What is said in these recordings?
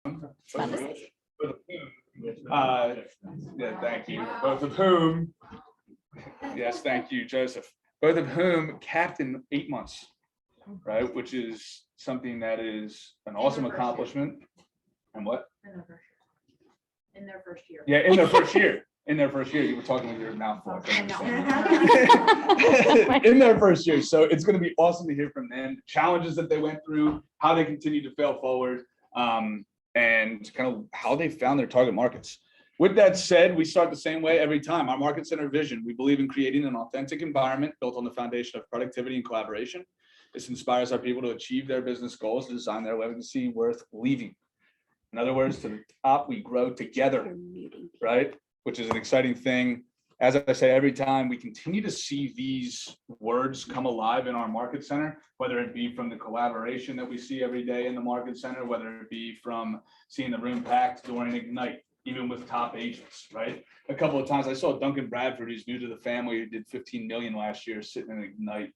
Both of whom, yeah, thank you. Both of whom, yes, thank you, Joseph. Both of whom capped in 8 months, right? Which is something that is an awesome accomplishment. And what? In their first year. Yeah, in their first year. In their first year, you were talking with your mouth full. In their first year. So it's going to be awesome to hear from them, challenges that they went through, how they continue to fail forward, and kind of how they found their target markets. With that said, we start the same way every time. Our market center vision, we believe in creating an authentic environment built on the foundation of productivity and collaboration. This inspires our people to achieve their business goals, to design their legacy worth leaving. In other words, to the top, we grow together, right? Which is an exciting thing. As I say every time, we continue to see these words come alive in our market center, whether it be from the collaboration that we see every day in the market center, whether it be from seeing the room packed during Ignite, even with top agents, right? A couple of times I saw Duncan Bradford, who's new to the family, who did 15 million last year, sitting in Ignite,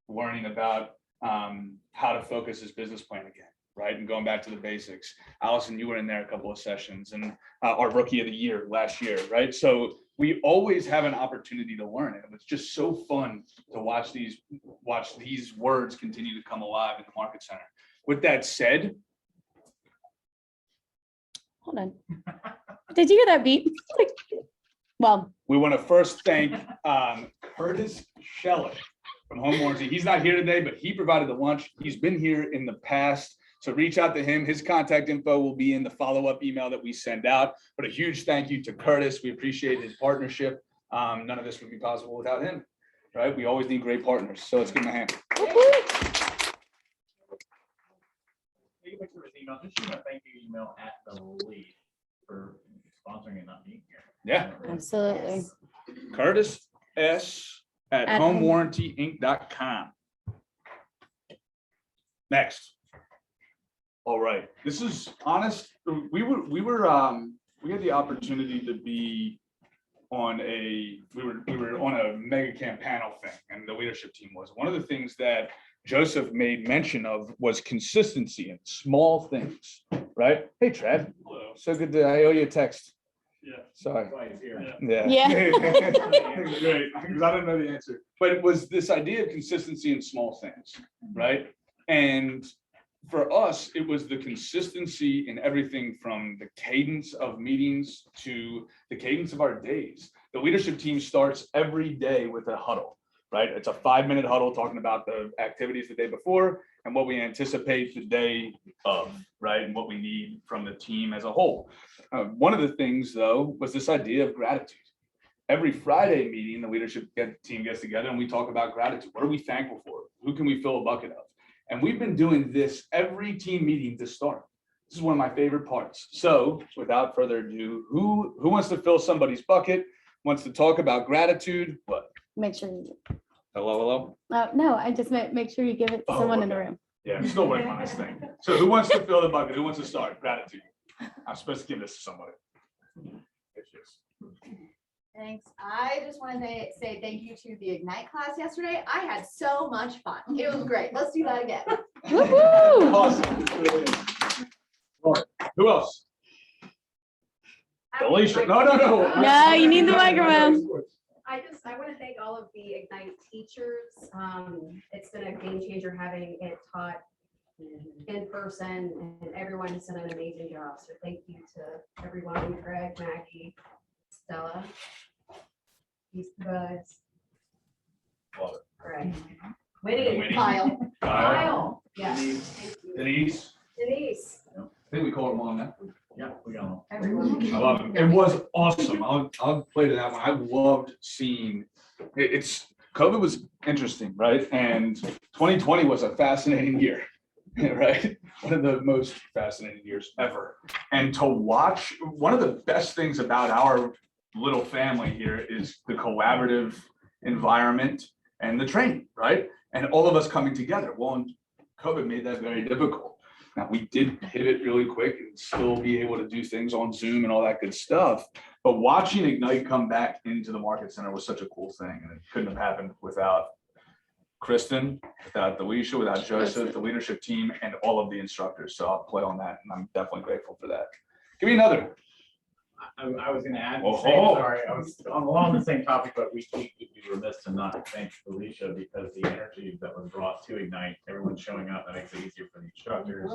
learning about how to focus his business plan again, right? And going back to the basics. Allison, you were in there a couple of sessions, and our rookie of the year last year, right? So we always have an opportunity to learn it. And it's just so fun to watch these words continue to come alive in the market center. With that said, Hold on. Did you hear that beat? Well, we want to first thank Curtis Scheller from Home Warranty. He's not here today, but he provided the lunch. He's been here in the past. So reach out to him. His contact info will be in the follow-up email that we send out. But a huge thank you to Curtis. We appreciate his partnership. None of this would be possible without him, right? We always need great partners. So let's give him a hand. Just shoot a thank you email at the lead for sponsoring and not being here. Yeah. absolutely. Curtis S. at homewarrantyinc.com. Next. All right. This is honest. We had the opportunity to be on we were on a mega camp panel thing, and the leadership team was. One of the things that Joseph made mention of was consistency in small things, right? Hey, Trev. Hello. So good to, I owe you a text. Yeah. Sorry. Why he's here. Yeah. Yeah. Great, because I don't know the answer. But it was this idea of consistency in small things, right? And for us, it was the consistency in everything from the cadence of meetings to the cadence of our days. The leadership team starts every day with a huddle, right? It's a 5-minute huddle talking about the activities the day before and what we anticipate the day of, right? And what we need from the team as a whole. One of the things, though, was this idea of gratitude. Every Friday meeting, the leadership team gets together and we talk about gratitude. What are we thankful for? Who can we fill a bucket of? And we've been doing this every team meeting to start. This is one of my favorite parts. So without further ado, who wants to fill somebody's bucket, wants to talk about gratitude? What? Make sure you, Hello? no, I just make sure you give it to Oh, someone in the okay. room. Yeah, I'm still working on this thing. So who wants to fill the bucket? Who wants to start? Gratitude. I'm supposed to give this to somebody. Thanks. I just want to say thank you to the Ignite class yesterday. I had so much fun. It was great. Let's do that again. Woohoo! Awesome. Who else? Alicia. No. No, you need the microphone. I want to thank all of the Ignite teachers. It's been a game changer having it taught in person, and everyone has done an amazing job. So thank you to everyone, Greg, Maggie, Stella, these guys. Love it. Greg, Winnie. Kyle, yes, thank you. Denise. Denise, I think we called them on that. Yeah, we got them. everyone. I love it. It was awesome. I'll play to that one. I loved seeing COVID was interesting, right? And 2020 was a fascinating year, right? One of the most fascinating years ever. And to watch, one of the best things about our little family here is the collaborative environment and the training, right? And all of us coming together. Well, and COVID made that very difficult. Now, we did pivot really quick and still be able to do things on Zoom and all that good stuff. But watching Ignite come back into the market center was such a cool thing. And it couldn't have happened without Kristen, without Delisha, without Joseph, the leadership team, and all of the instructors. So I'll play on that, and I'm definitely grateful for that. Give me another. I was gonna add, Oh, the same, oh. sorry, I was along the same topic, but we were remiss to not thank Alicia because the energy that was brought to Ignite, everyone's showing up, that makes it easier for the instructors.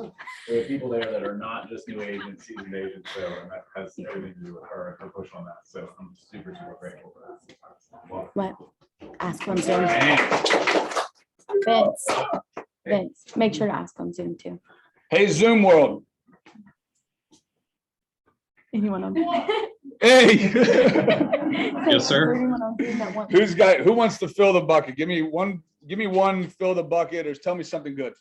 We have people there that are not just new agents, seasoned agents, so, and that has everything to do with her, and her push on that, so I'm super grateful for that. What? Ask on Zoom. Vince, make sure to ask on Zoom too. Hey, Zoom world. Anyone on? Hey. Yes, sir. Anyone on Zoom that wants- Who wants to fill the bucket? Give me one, fill the bucket, or tell me something good.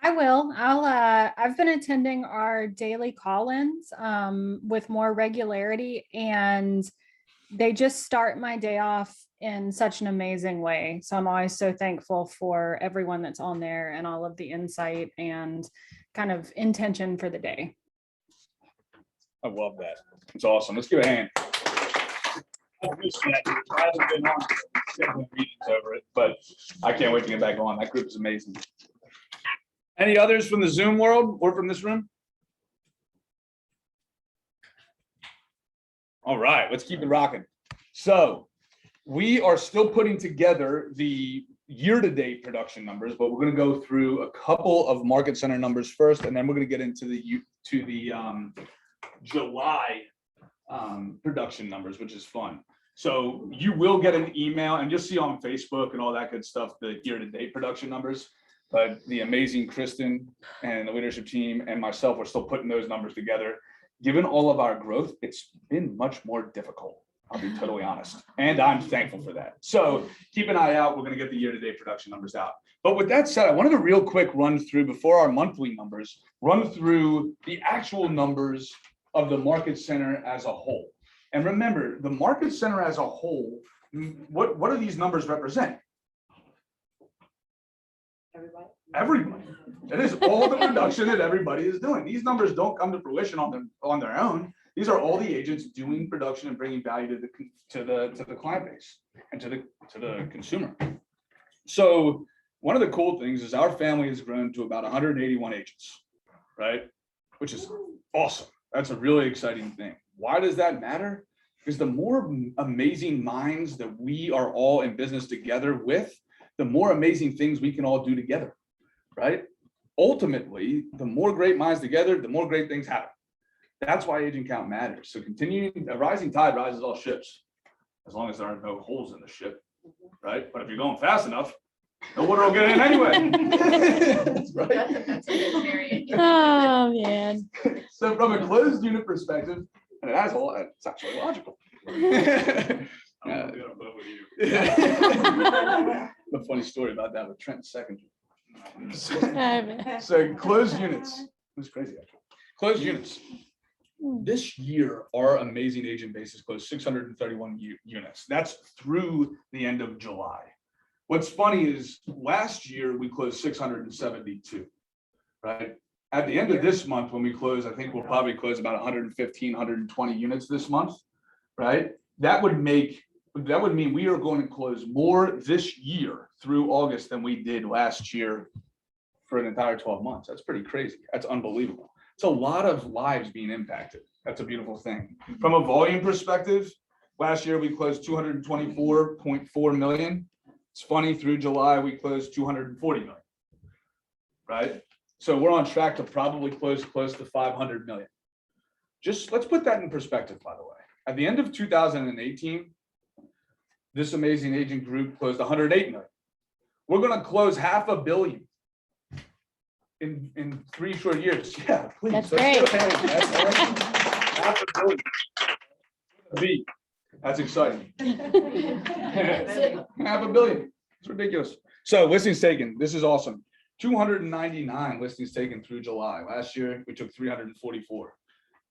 I will. I've been attending our daily call-ins with more regularity, and they just start my day off in such an amazing way. So I'm always so thankful for everyone that's on there and all of the insight and kind of intention for the day. I love that. It's awesome. Let's give a hand. I missed that. I haven't been on several meetings over it, but I can't wait to get back on. That group is amazing. Any others from the Zoom world or from this room? All right, let's keep it rocking. So we are still putting together the year-to-date production numbers, but we're going to go through a couple of market center numbers first, and then we're going to get into the July production numbers, which is fun. So you will get an email, and you'll see on Facebook and all that good stuff, the year-to-date production numbers. But the amazing Kristen and the leadership team and myself are still putting those numbers together. Given all of our growth, it's been much more difficult. I'll be totally honest. And I'm thankful for that. So keep an eye out. We're going to get the year-to-date production numbers out. But with that said, I wanted to real quick run through, before our monthly numbers, run through the actual numbers of the market center as a whole. And remember, the market center as a whole, what do these numbers represent? Everybody. It is all the production that everybody is doing. These numbers don't come to fruition on their own. These are all the agents doing production and bringing value to the client base and to the consumer. So one of the cool things is our family has grown to about 181 agents, right? Which is awesome. That's a really exciting thing. Why does that matter? Because the more amazing minds that we are all in business together with, the more amazing things we can all do together, right? Ultimately, the more great minds together, the more great things happen. That's why agent count matters. So continuing, a rising tide rises all ships, as long as there are no holes in the ship, right? But if you're going fast enough, no water will get in anyway. That's right. Oh, man. So from a closed unit perspective, and it has all, it's actually logical. A funny story about that with Trent second. So closed units, it's crazy actually. Closed units. This year, our amazing agent base has closed 631 units. That's through the end of July. What's funny is last year we closed 672, right? At the end of this month, when we close, I think we'll probably close about 115, 120 units this month, right? That would mean we are going to close more this year through August than we did last year for an entire 12 months. That's pretty crazy. That's unbelievable. It's a lot of lives being impacted. That's a beautiful thing. From a volume perspective, last year we closed 224.4 million. It's funny, through July, we closed 240 million, right? So we're on track to probably close close to 500 million. Just let's put that in perspective, by the way. At the end of 2018, this amazing agent group closed 108 million. We're going to close $500 million in 3 short years. Yeah, please. That's Let's great. go ahead. That's awesome. $500 million. That's exciting. $500 million. It's ridiculous. So listings taken. This is awesome. 299 listings taken through July. Last year, we took 344.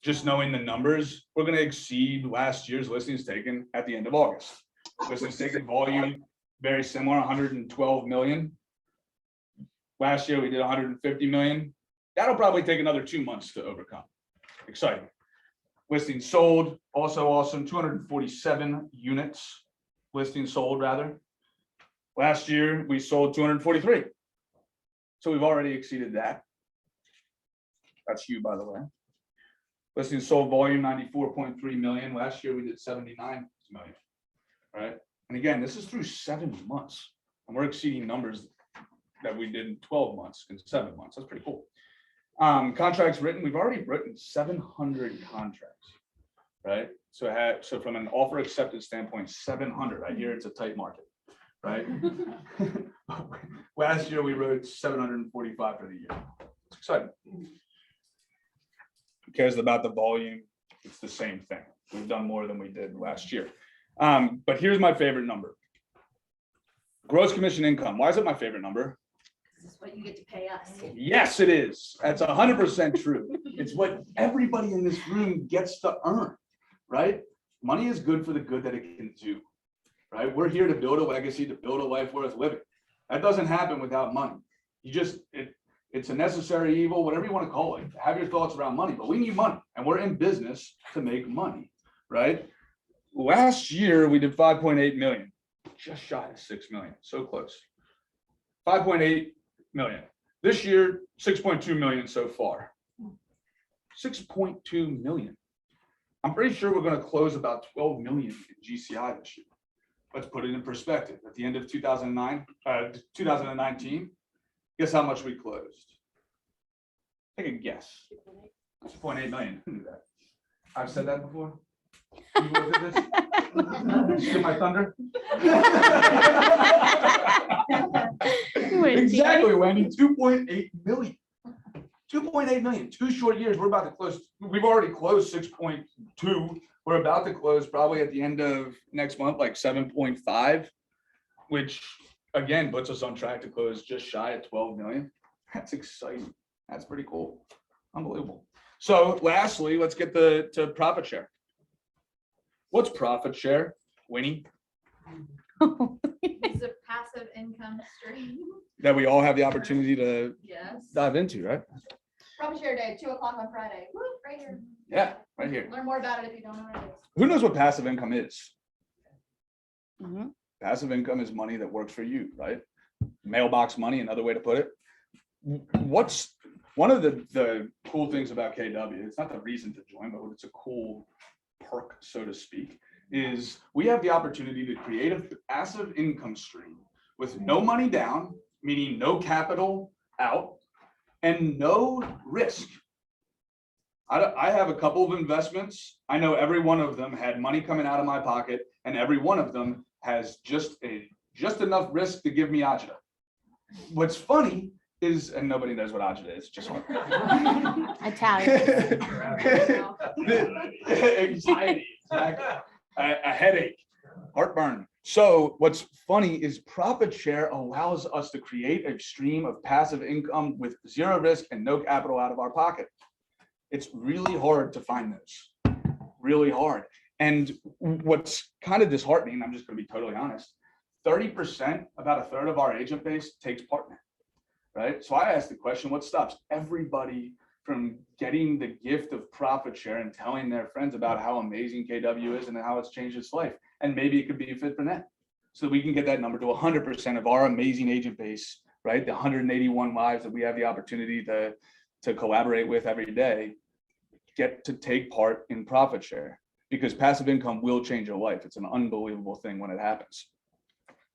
Just knowing the numbers, we're going to exceed last year's listings taken at the end of August. Listings taken volume, very similar, 112 million. Last year, we did 150 million. That'll probably take another 2 months to overcome. Exciting. Listings sold, also awesome, 247 units. Listings sold, rather. Last year, we sold 243. So we've already exceeded that. That's you, by the way. Listings sold volume 94.3 million. Last year, we did 79 million. Right? And again, this is through 7 months. And we're exceeding numbers that we did in 12 months, in 7 months. That's pretty cool. Contracts written, we've already written 700 contracts, right? So from an offer accepted standpoint, 700. I hear it's a tight market, right? Last year, we wrote 745 for the year. It's exciting. Who cares about the volume? It's the same thing. We've done more than we did last year. But here's my favorite number. Gross commission income. Why is it my favorite number? This is what you get to pay us. Yes, it is. That's 100% true. It's what everybody in this room gets to earn, right? Money is good for the good that it can do, right? We're here to build a legacy, to build a life worth living. That doesn't happen without money. It's a necessary evil, whatever you want to call it. Have your thoughts around money, but we need money, and we're in business to make money, right? Last year, we did 5.8 million, just shy of 6 million, so close. 5.8 million. This year, 6.2 million so far. 6.2 million. I'm pretty sure we're going to close about 12 million in GCI this year. Let's put it in perspective. At the end of 2019, guess how much we closed? Take a guess. 2.8 million. Who knew that? I've said that before. You looked at this? Steal my thunder? Exactly, Wendy. 2.8 million. 2.8 million. 2 short years. We're about to close. We've already closed 6.2. We're about to close probably at the end of next month, like 7.5, which again puts us on track to close just shy of 12 million. That's exciting. That's pretty cool. Unbelievable. So lastly, let's get to profit share. What's profit share, Winnie? It's a passive income stream. That we all have the opportunity to Yes. dive into, right? Profit share day, 2 o'clock on Friday. Woo, right here. Yeah, right here. Learn more about it if you don't know what it is. Who knows what passive income is? Mhm. Passive income is money that works for you, right? Mailbox money, another way to put it. What's one of the cool things about KW? It's not the reason to join, but it's a cool perk, so to speak, is we have the opportunity to create a passive income stream with no money down, meaning no capital out, and no risk. I have a couple of investments. I know every one of them had money coming out of my pocket, and every one of them has just enough risk to give me agita. What's funny is, and nobody knows what agita is, just Italian. anxiety, exactly. A headache, heartburn. So what's funny is profit share allows us to create a stream of passive income with 0 risk and no capital out of our pocket. It's really hard to find those, really hard. And what's kind of disheartening, I'm just going to be totally honest, 30%, about a third of our agent base takes part in it, right? So I asked the question, what stops everybody from getting the gift of profit share and telling their friends about how amazing KW is and how it's changed its life? And maybe it could be a fit for them. So we can get that number to 100% of our amazing agent base, right? The 181 lives that we have the opportunity to collaborate with every day, get to take part in profit share, because passive income will change your life. It's an unbelievable thing when it happens.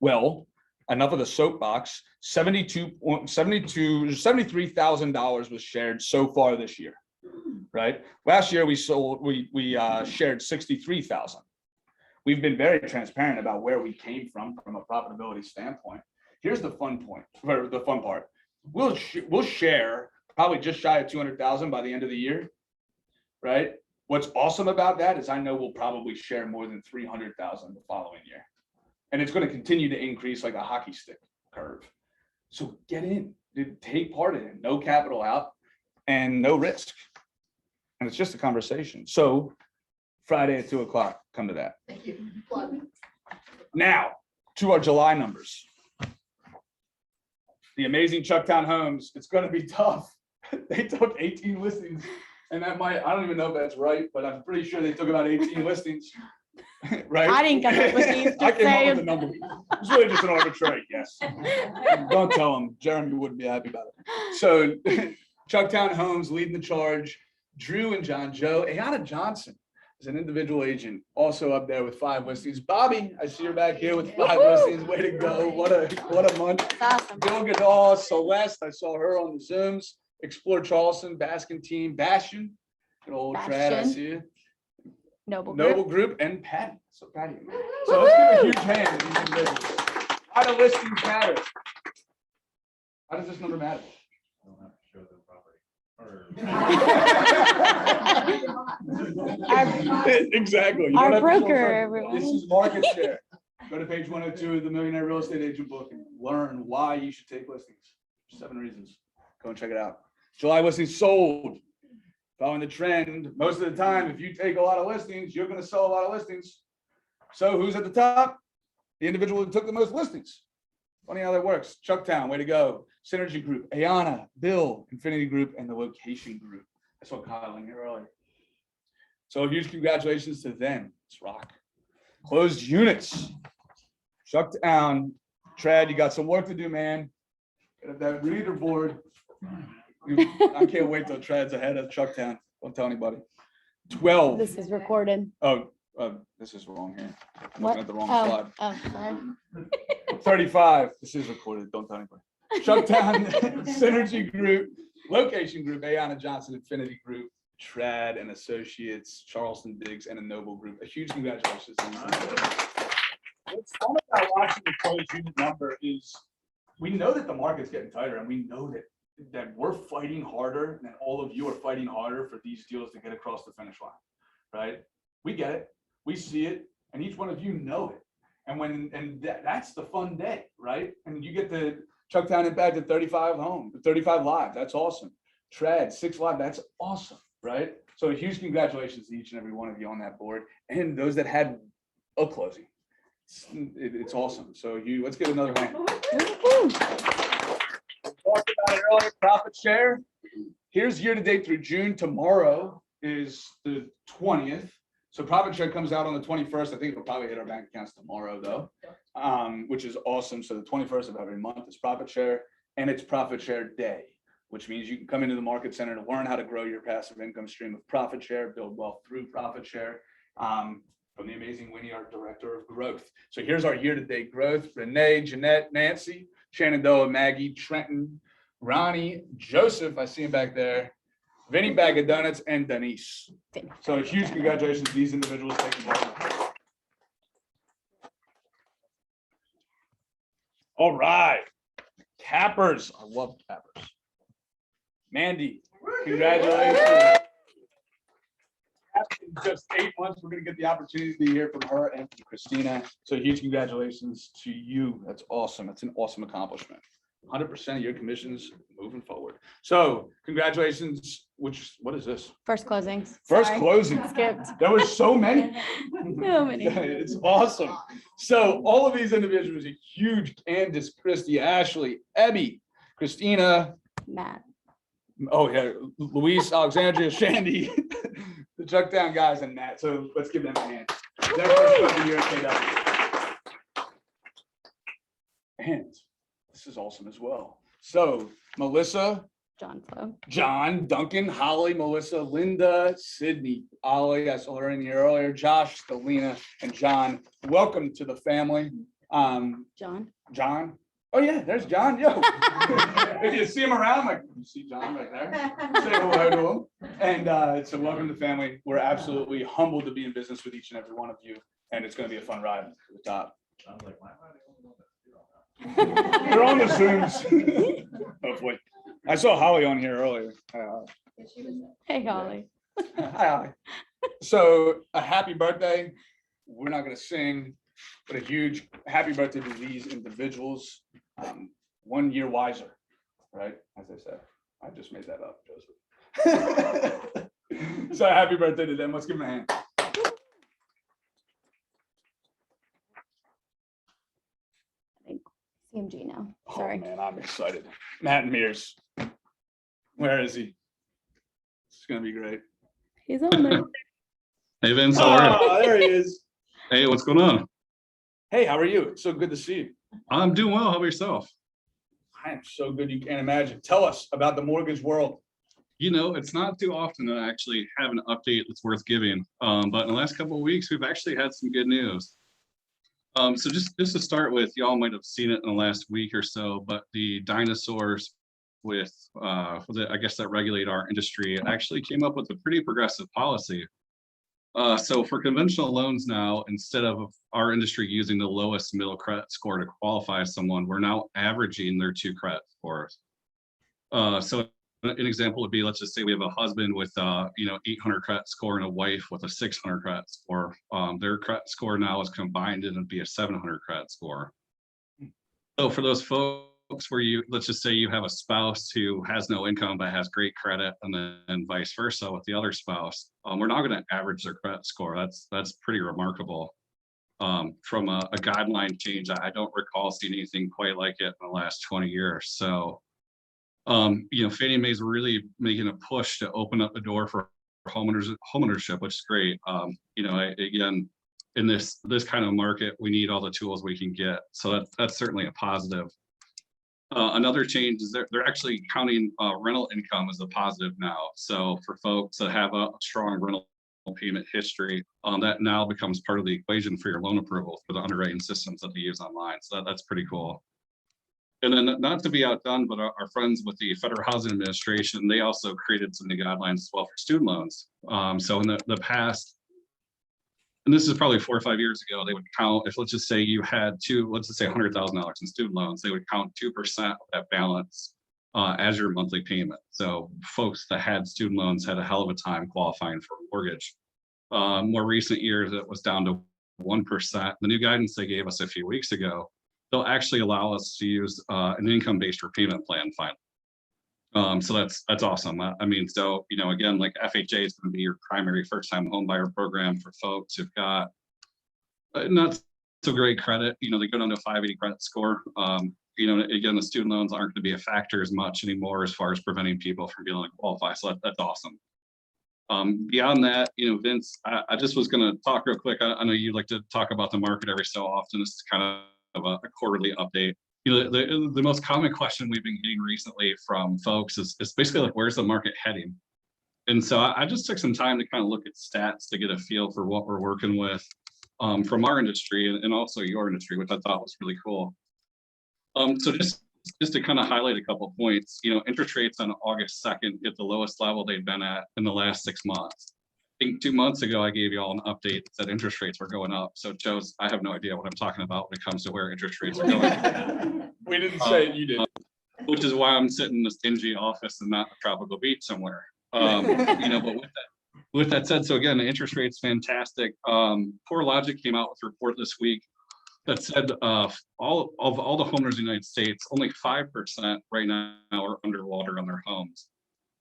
Well, enough of the soapbox. $73,000 was shared so far this year, right? Last year we shared 63,000. We've been very transparent about where we came from a profitability standpoint. Here's the fun point, or the fun part. We'll share probably just shy of 200,000 by the end of the year, right? What's awesome about that is I know we'll probably share more than 300,000 the following year. And it's going to continue to increase like a hockey stick curve. So get in, take part in it, no capital out and no risk. And it's just a conversation. So Friday at 2 o'clock, come to that. Thank you. Plug. Now to our July numbers. The amazing Chucktown Homes, it's going to be tough. They took 18 listings, and that might, I don't even know if that's right, but I'm pretty sure they took about 18 listings. Right? I didn't come up with these, I just came up with saying. the number. It's really just an arbitrary guess. Don't tell him. Jeremy wouldn't be happy about it. So Chucktown Homes leading the charge. Drew and John Joe. Ayana Johnson is an individual agent, also up there with 5 listings. Bobby, I see her back here with 5 listings. Way to go. What a month. It's awesome. Bill Goodall, Celeste, I saw her on the Zooms. Explore Charleston, Baskin Team, Bastion. Good old Trad, I Bastion. see you. Noble Group. Noble Group and Patty. So Patty. So let's give a huge hand to these individuals. Why do listings matter? Why does this number matter? I don't have to show them property. Exactly. You don't Our have to show broker, them. everyone. This is market share. Go to page 102 of the Millionaire Real Estate Agent book and learn why you should take listings. 7 reasons. Go and check it out. July listings sold. Following the trend, most of the time, if you take a lot of listings, you're going to sell a lot of listings. So who's at the top? The individual who took the most listings. Funny how that works. Chucktown, way to go. Synergy Group, Ayana, Bill, Infinity Group, and the Location Group. I saw Kyle in here earlier. So huge congratulations to them. Let's rock. Closed units. Chucktown, Trad, you got some work to do, man. Get that reader board. I can't wait till Trad's ahead of Chucktown. Don't tell anybody. 12. This is recorded. Oh, this is wrong here. I'm What? looking at the wrong Oh, slide. sorry. 35. This is recorded. Don't tell anybody. Chucktown Synergy Group, Location Group, Ayana Johnson Infinity Group, Trad and Associates, Charleston Diggs, and a Noble Group. A huge congratulations. What's fun about watching the closed unit number is we know that the market's getting tighter, and we know that we're fighting harder, and all of you are fighting harder for these deals to get across the finish line, right? We get it, we see it, and each one of you know it. And that's the fun day, right? And you get the Chucktown Impact at 35 home, 35 live. That's awesome. Trad 6 live. That's awesome, right? So a huge congratulations to each and every one of you on that board, and those that had a closing. It's awesome. So let's get another hand. Talked about it earlier. Profit share. Here's year to date through June. Tomorrow is the 20th. So profit share comes out on the 21st. I think it'll probably hit our bank accounts tomorrow though, which is awesome. So the 21st of every month is profit share, and it's profit share day, which means you can come into the market center to learn how to grow your passive income stream of profit share, build wealth through profit share. From the amazing Winnie, our director of growth. So here's our year-to-date growth. Renee, Jeanette, Nancy, Shenandoah, Maggie, Trenton, Ronnie, Joseph, I see him back there, Vinny Bag of Donuts, and Denise. So a huge congratulations to these individuals taking part. All right, cappers. I love cappers. Mandy, congratulations. In just 8 months, we're going to get the opportunity to hear from her and from Christina. So huge congratulations to you. That's awesome. That's an awesome accomplishment. 100% of your commissions moving forward. So congratulations. What is this? First closings. First Sorry. closing. Skipped. There was so many. So many. It's awesome. So all of these individuals are huge. Candace, Christy, Ashley, Ebby, Christina. Matt. Oh yeah, Luis, Alexandria, Shandy, the Chucktown guys, and Matt. So let's give them a hand. Their first fucking year at KW. And this is awesome as well. So Melissa, John Flo. John, Duncan, Holly, Melissa, Linda, Sydney, Ollie, I saw her in here earlier, Josh, Stelina, and John. Welcome to the family. John. John. Oh yeah, there's John. Yo, if you see him around, like you see John right there. Say hello to him. And so welcome to the family. We're absolutely humbled to be in business with each and every one of you, and it's going to be a fun ride to the top. I was like, why am I the only one that's They're on the Zooms. Hopefully, I saw Holly on here earlier. Hi, Holly. Hey, Holly. Hi, Holly. So a happy birthday. We're not going to sing, but a huge happy birthday to these individuals. 1 year wiser, right? As I said, I just made that up, Joseph. So happy birthday to them. Let's give them a hand. CMG now. Oh, Sorry. man, I'm excited. Matt Mears. Where is he? It's going to be great. He's on there. Hey Vince, how are you? Oh, there he is. Hey, what's going on? Hey, how are you? It's so good to see you. I'm doing well. How about yourself? I am so good you can't imagine. Tell us about the mortgage world. You know, it's not too often that I actually have an update that's worth giving. But in the last couple of weeks, we've actually had some good news. So just to start with, y'all might have seen it in the last week or so, but the dinosaurs with I guess that regulate our industry actually came up with a pretty progressive policy. So for conventional loans now, instead of our industry using the lowest middle credit score to qualify someone, we're now averaging their 2 credit scores. So an example would be, let's just say we have a husband with 800 credit score and a wife with a 600 credit score. Their credit score now is combined and it'd be a 700 credit score. So for those folks where let's just say you have a spouse who has no income but has great credit, and then vice versa with the other spouse, we're not going to average their credit score. That's pretty remarkable. From a guideline change, I don't recall seeing anything quite like it in the last 20 years. So, Fannie Mae's really making a push to open up the door for homeownership, which is great. Again, in this kind of market, we need all the tools we can get. So that's certainly a positive. Another change is they're actually counting rental income as a positive now. So for folks that have a strong rental payment history, that now becomes part of the equation for your loan approval for the underwriting systems that they use online. So that's pretty cool. And then, not to be outdone, but our friends with the Federal Housing Administration, they also created some new guidelines as well for student loans. So in the past, and this is probably 4 or 5 years ago, they would count, if let's just say you had let's just say $100,000 in student loans, they would count 2% of that balance as your monthly payment. So folks that had student loans had a hell of a time qualifying for a mortgage. More recent years, it was down to 1%. The new guidance they gave us a few weeks ago, they'll actually allow us to use an income-based repayment plan finally. So that's awesome. Again, like FHA is going to be your primary first-time home buyer program for folks who've got not so great credit. They go down to a 580 credit score. Again, the student loans aren't going to be a factor as much anymore as far as preventing people from being able to qualify. So that's awesome. Beyond that, Vince, I just was going to talk real quick. I know you like to talk about the market every so often. This is kind of a quarterly update. The most common question we've been getting recently from folks is basically like, where's the market heading? And so I just took some time to kind of look at stats to get a feel for what we're working with from our industry and also your industry, which I thought was really cool. So just to kind of highlight a couple of points, interest rates on August 2nd hit the lowest level they've been at in the last 6 months. I think 2 months ago, I gave you all an update that interest rates were going up. So it shows I have no idea what I'm talking about when it comes to where interest rates are going. We didn't say it, you did. Which is why I'm sitting in this dingy office and not a tropical beach somewhere. But with that said, so again, the interest rate's fantastic. CoreLogic came out with a report this week that said all the homeowners in the United States, only 5% right now are underwater on their homes.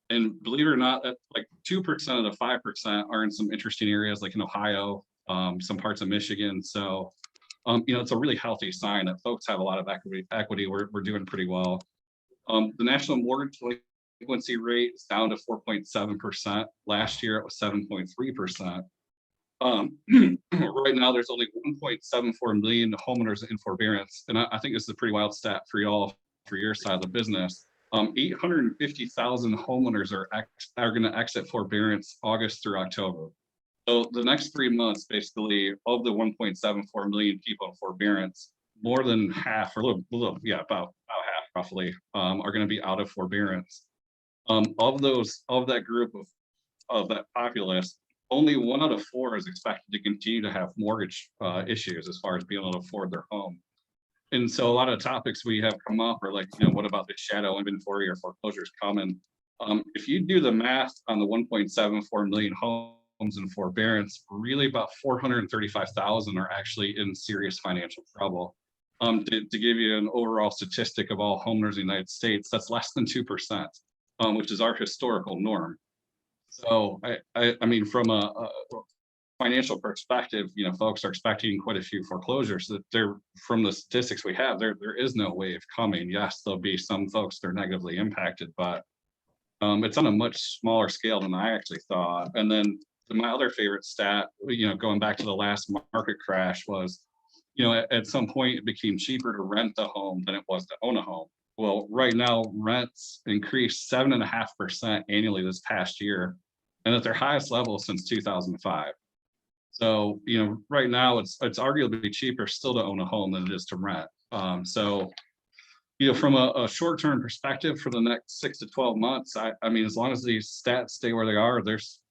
And believe it or not, that like 2% of the 5% are in some interesting areas like in Ohio, some parts of Michigan. So, it's a really healthy sign that folks have a lot of equity. We're doing pretty well. The national mortgage delinquency rate is down to 4.7%. Last year, it was 7.3%. Right now, there's only 1.74 million homeowners in forbearance. And I think this is a pretty wild stat for y'all, for your side of the business. 850,000 homeowners are going to exit forbearance August through October. So the next 3 months, basically, of the 1.74 million people in forbearance, more than half, or about half roughly, are going to be out of forbearance. Of that group of that populace, only 1 out of 4 is expected to continue to have mortgage issues as far as being able to afford their home. And so a lot of topics we have come up are like, what about the shadow inventory or foreclosures coming? If you do the math on the 1.74 million homes in forbearance, really about 435,000 are actually in serious financial trouble. To give you an overall statistic of all homeowners in the United States, that's less than 2%, which is our historical norm. So I mean, from a financial perspective, folks are expecting quite a few foreclosures. That they're, from the statistics we have, there is no wave coming. Yes, there'll be some folks that are negatively impacted, but it's on a much smaller scale than I actually thought. And then my other favorite stat, going back to the last market crash was, at some point it became cheaper to rent a home than it was to own a home. Well, right now rents increased 7.5% annually this past year, and at their highest level since 2005. So, right now it's arguably cheaper still to own a home than it is to rent. So, from a short-term perspective for the next 6 to 12 months, I mean, as long as these stats stay where they are,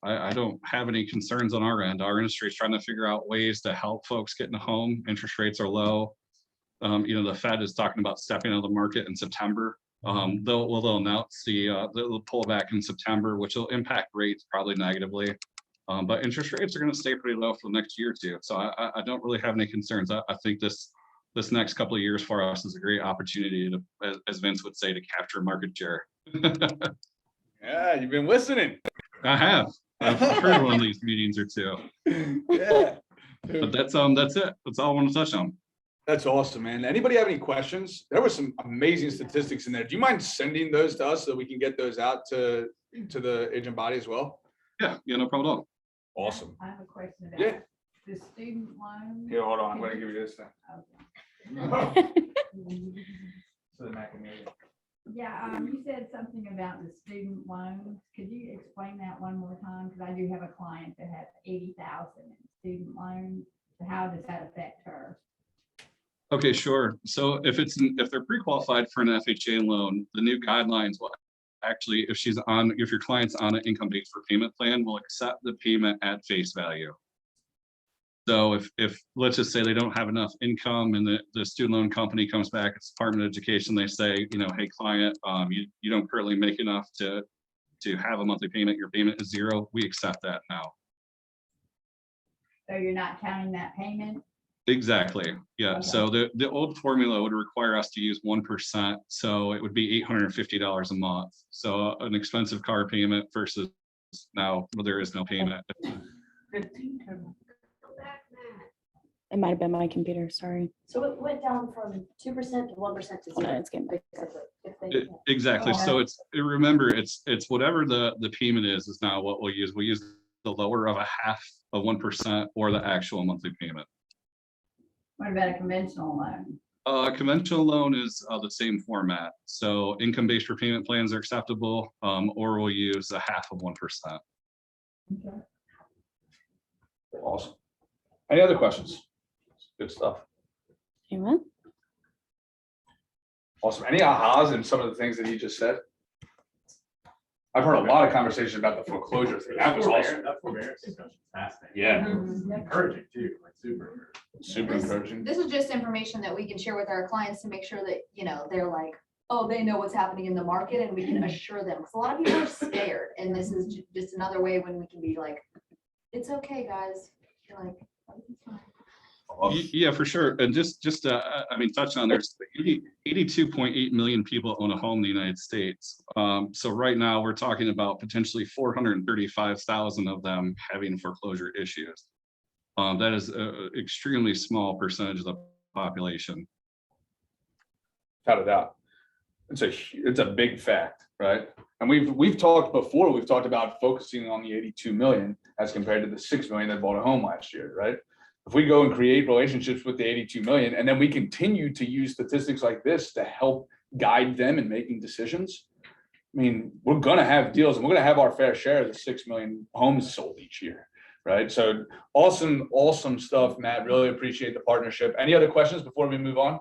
I don't have any concerns on our end. Our industry is trying to figure out ways to help folks get in a home. Interest rates are low. The Fed is talking about stepping out of the market in September. They'll announce they'll pull back in September, which will impact rates probably negatively. But interest rates are going to stay pretty low for the next year or two. So I don't really have any concerns. I think this next couple of years for us is a great opportunity to, as Vince would say, to capture market share. Yeah, you've been listening. I have. I've heard one of these meetings or two. Yeah. But that's it. That's all I want to touch on. That's awesome, man. Anybody have any questions? There were some amazing statistics in there. Do you mind sending those to us so we can get those out to the agent body as well? Yeah, no problem at all. Awesome. I have a question about Yeah. the student loan. Here, hold on. I'm going to give you this thing. So the Macamee. Yeah, you said something about the student loans. Could you explain that one more time? Because I do have a client that has 80,000 in student loans. So how does that affect her? Okay, sure. So if they're pre-qualified for an FHA loan, the new guidelines will actually, if your client's on an income-based repayment plan, will accept the payment at face value. So if let's just say they don't have enough income and the student loan company comes back, it's Department of Education, they say, hey client, you don't currently make enough to have a monthly payment, your payment is zero, we accept that now. So you're not counting that payment? Exactly. Yeah. Okay. So the old formula would require us to use 1%. So it would be $850 a month. So an expensive car payment versus now there is no payment. Go back, Matt. It might have been my computer, sorry. So it went down from 2% to 1% to Oh, no, 0. it's getting better. Exactly. So remember, it's whatever the payment is now what we'll use. We use the lower of a half of 1% or the actual monthly payment. What about a conventional loan? Conventional loan is the same format. So income-based repayment plans are acceptable, or we'll use a half of 1%. Okay. Awesome. Any other questions? Good stuff. Amen. Awesome. Any ahas in some of the things that he just said? I've heard a lot of conversation about the foreclosure thing. That was awesome. That forbearance discussion, fascinating. Yeah, Encouraging too, like super encouraging. super encouraging. This is just information that we can share with our clients to make sure that, they're like, oh, they know what's happening in the market and we can assure them. Because a lot of people are scared. And this is just another way when we can be like, it's okay, guys. You're like, everything's fine. Yeah, for sure. And just touching on there's 82.8 million people own a home in the United States. So right now we're talking about potentially 435,000 of them having foreclosure issues. That is an extremely small percentage of the population. Without a doubt. It's a big fact, right? And we've talked before, we've talked about focusing on the 82 million as compared to the 6 million that bought a home last year, right? If we go and create relationships with the 82 million, and then we continue to use statistics like this to help guide them in making decisions, I mean, we're gonna have deals and we're gonna have our fair share of the 6 million homes sold each year, right? So awesome stuff, Matt. Really appreciate the partnership. Any other questions before we move on?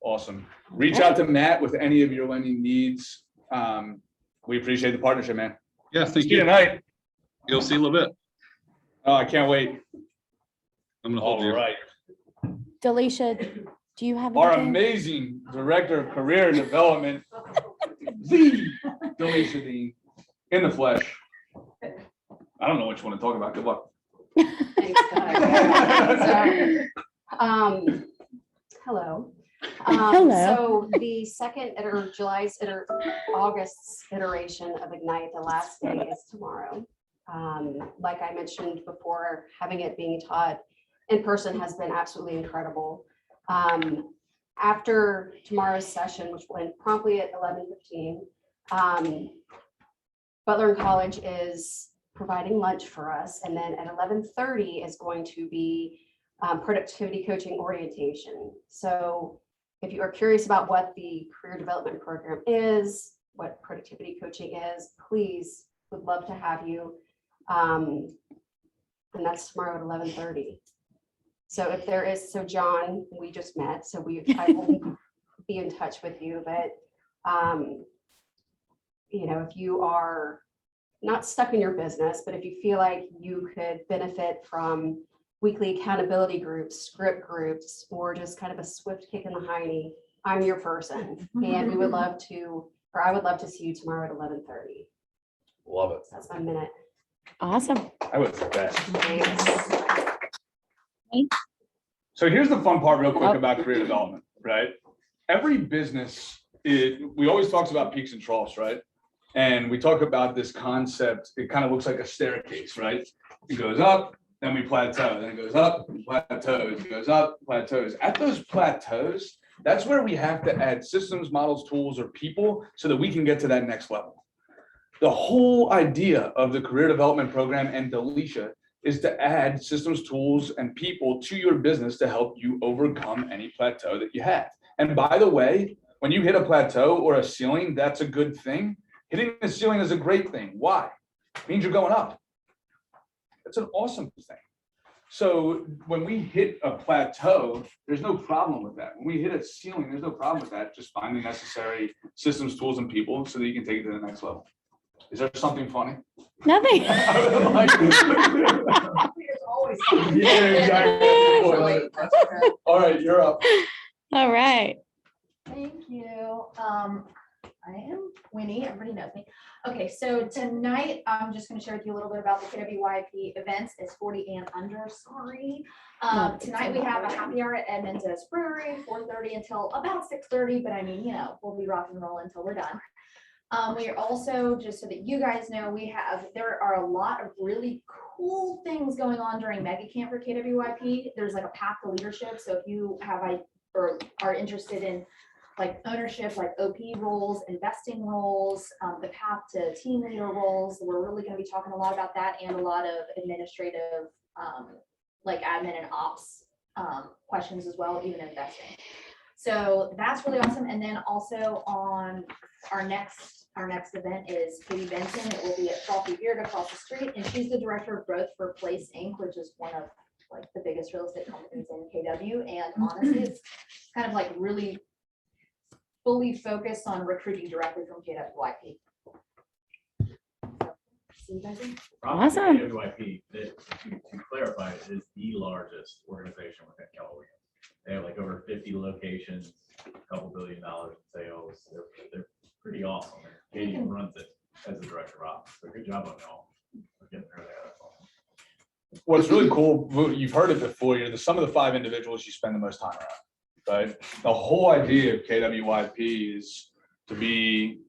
Awesome. Reach out to Matt with any of your lending needs. We appreciate the partnership, man. Yeah, thank See you you. tonight. You'll see a little bit. Oh, I can't wait. I'm gonna hold All you. right. Delisha, do you have Our anything? amazing Director of Career Development, the Delisha Dean, in the flesh. I don't know which one to talk about. Good luck. Thanks, guys. So, hello. Hello. So the second August's iteration of Ignite, the last day is tomorrow. Like I mentioned before, having it being taught in person has been absolutely incredible. After tomorrow's session, which will end promptly at 11:15, Butler College is providing lunch for us. And then at 11:30 is going to be productivity coaching orientation. So if you are curious about what the career development program is, what productivity coaching is, please, would love to have you. And that's tomorrow at 11:30. So if there is, so John, we just met, so I will be in touch with you, but you know, if you are not stuck in your business, but if you feel like you could benefit from weekly accountability groups, script groups, or just kind of a swift kick in the hiney, I'm your person. And we would love to, or I would love to see you tomorrow at 11:30. Love it. That's my minute. Awesome. I was the best. Thanks. So here's the fun part real quick Oh. about career development, right? Every business, we always talks about peaks and troughs, right? And we talk about this concept, it kind of looks like a staircase, right? It goes up, then we plateau, then it goes up, plateaus, it goes up, plateaus. At those plateaus, that's where we have to add systems, models, tools, or people so that we can get to that next level. The whole idea of the career development program and Delisha is to add systems, tools, and people to your business to help you overcome any plateau that you have. And by the way, when you hit a plateau or a ceiling, that's a good thing. Hitting the ceiling is a great thing. Why? It means you're going up. That's an awesome thing. So when we hit a plateau, there's no problem with that. When we hit a ceiling, there's no problem with that. Just find the necessary systems, tools, and people so that you can take it to the next level. Is there something funny? Nothing. There's always something. Yeah, exactly. That's correct. All right, you're up. All right. Thank you. I am Winnie, everybody knows me. Okay, so tonight, I'm just gonna share with you a little bit about the KWYP events. It's 40 and under, sorry. Tonight we have a happy hour at Edmonds Brewery, 4:30 until about 6:30, but I mean, you know, we'll be rock and roll until we're done. We are also, just so that you guys know, there are a lot of really cool things going on during Mega Camp for KWYP. There's like a path to leadership. So if you or are interested in like ownership, like OP roles, investing roles, the path to team leader roles, we're really going to be talking a lot about that and a lot of administrative, like admin and ops questions as well, even investing. So that's really awesome. And then also on our next event is Katie Benson. It will be at Frothy Beard across the street, and she's the director of growth for Place Inc., which is one of like the biggest real estate companies in KW. And honestly, it's kind of like really fully focused on recruiting directly from KWYP. See you guys in. Awesome. KWYP, to clarify, is the largest organization within Keller Williams. They have like over 50 locations, a couple $2 billion in sales. They're pretty awesome. Katie runs it as the director of ops. So good job on y'all for getting her there. That's awesome. What's really cool, you've heard it before, you're the sum of the 5 individuals you spend the most time around, right? The whole idea of KWYP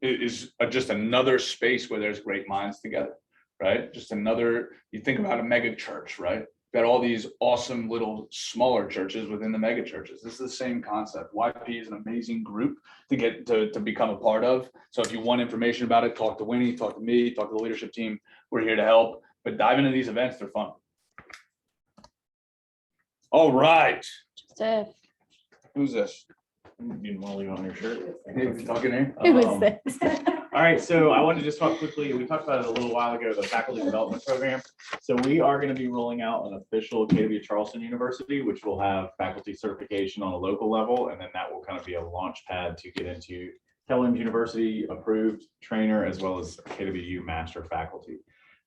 is just another space where there's great minds together, right? Just another, you think about a mega church, right? Got all these awesome little smaller churches within the mega churches. This is the same concept. YP is an amazing group to get to become a part of. So if you want information about it, talk to Winnie, talk to me, talk to the leadership team. We're here to help, but dive into these events. They're fun. All right. Who's this? You didn't want to leave on your shirt. Hey, talking here? Who is this? All right, so I wanted to just talk quickly. We talked about it a little while ago, the faculty development program. So we are going to be rolling out an official KW Charleston University, which will have faculty certification on a local level, and then that will kind of be a launch pad to get into Keller Williams University approved trainer as well as KWU master faculty.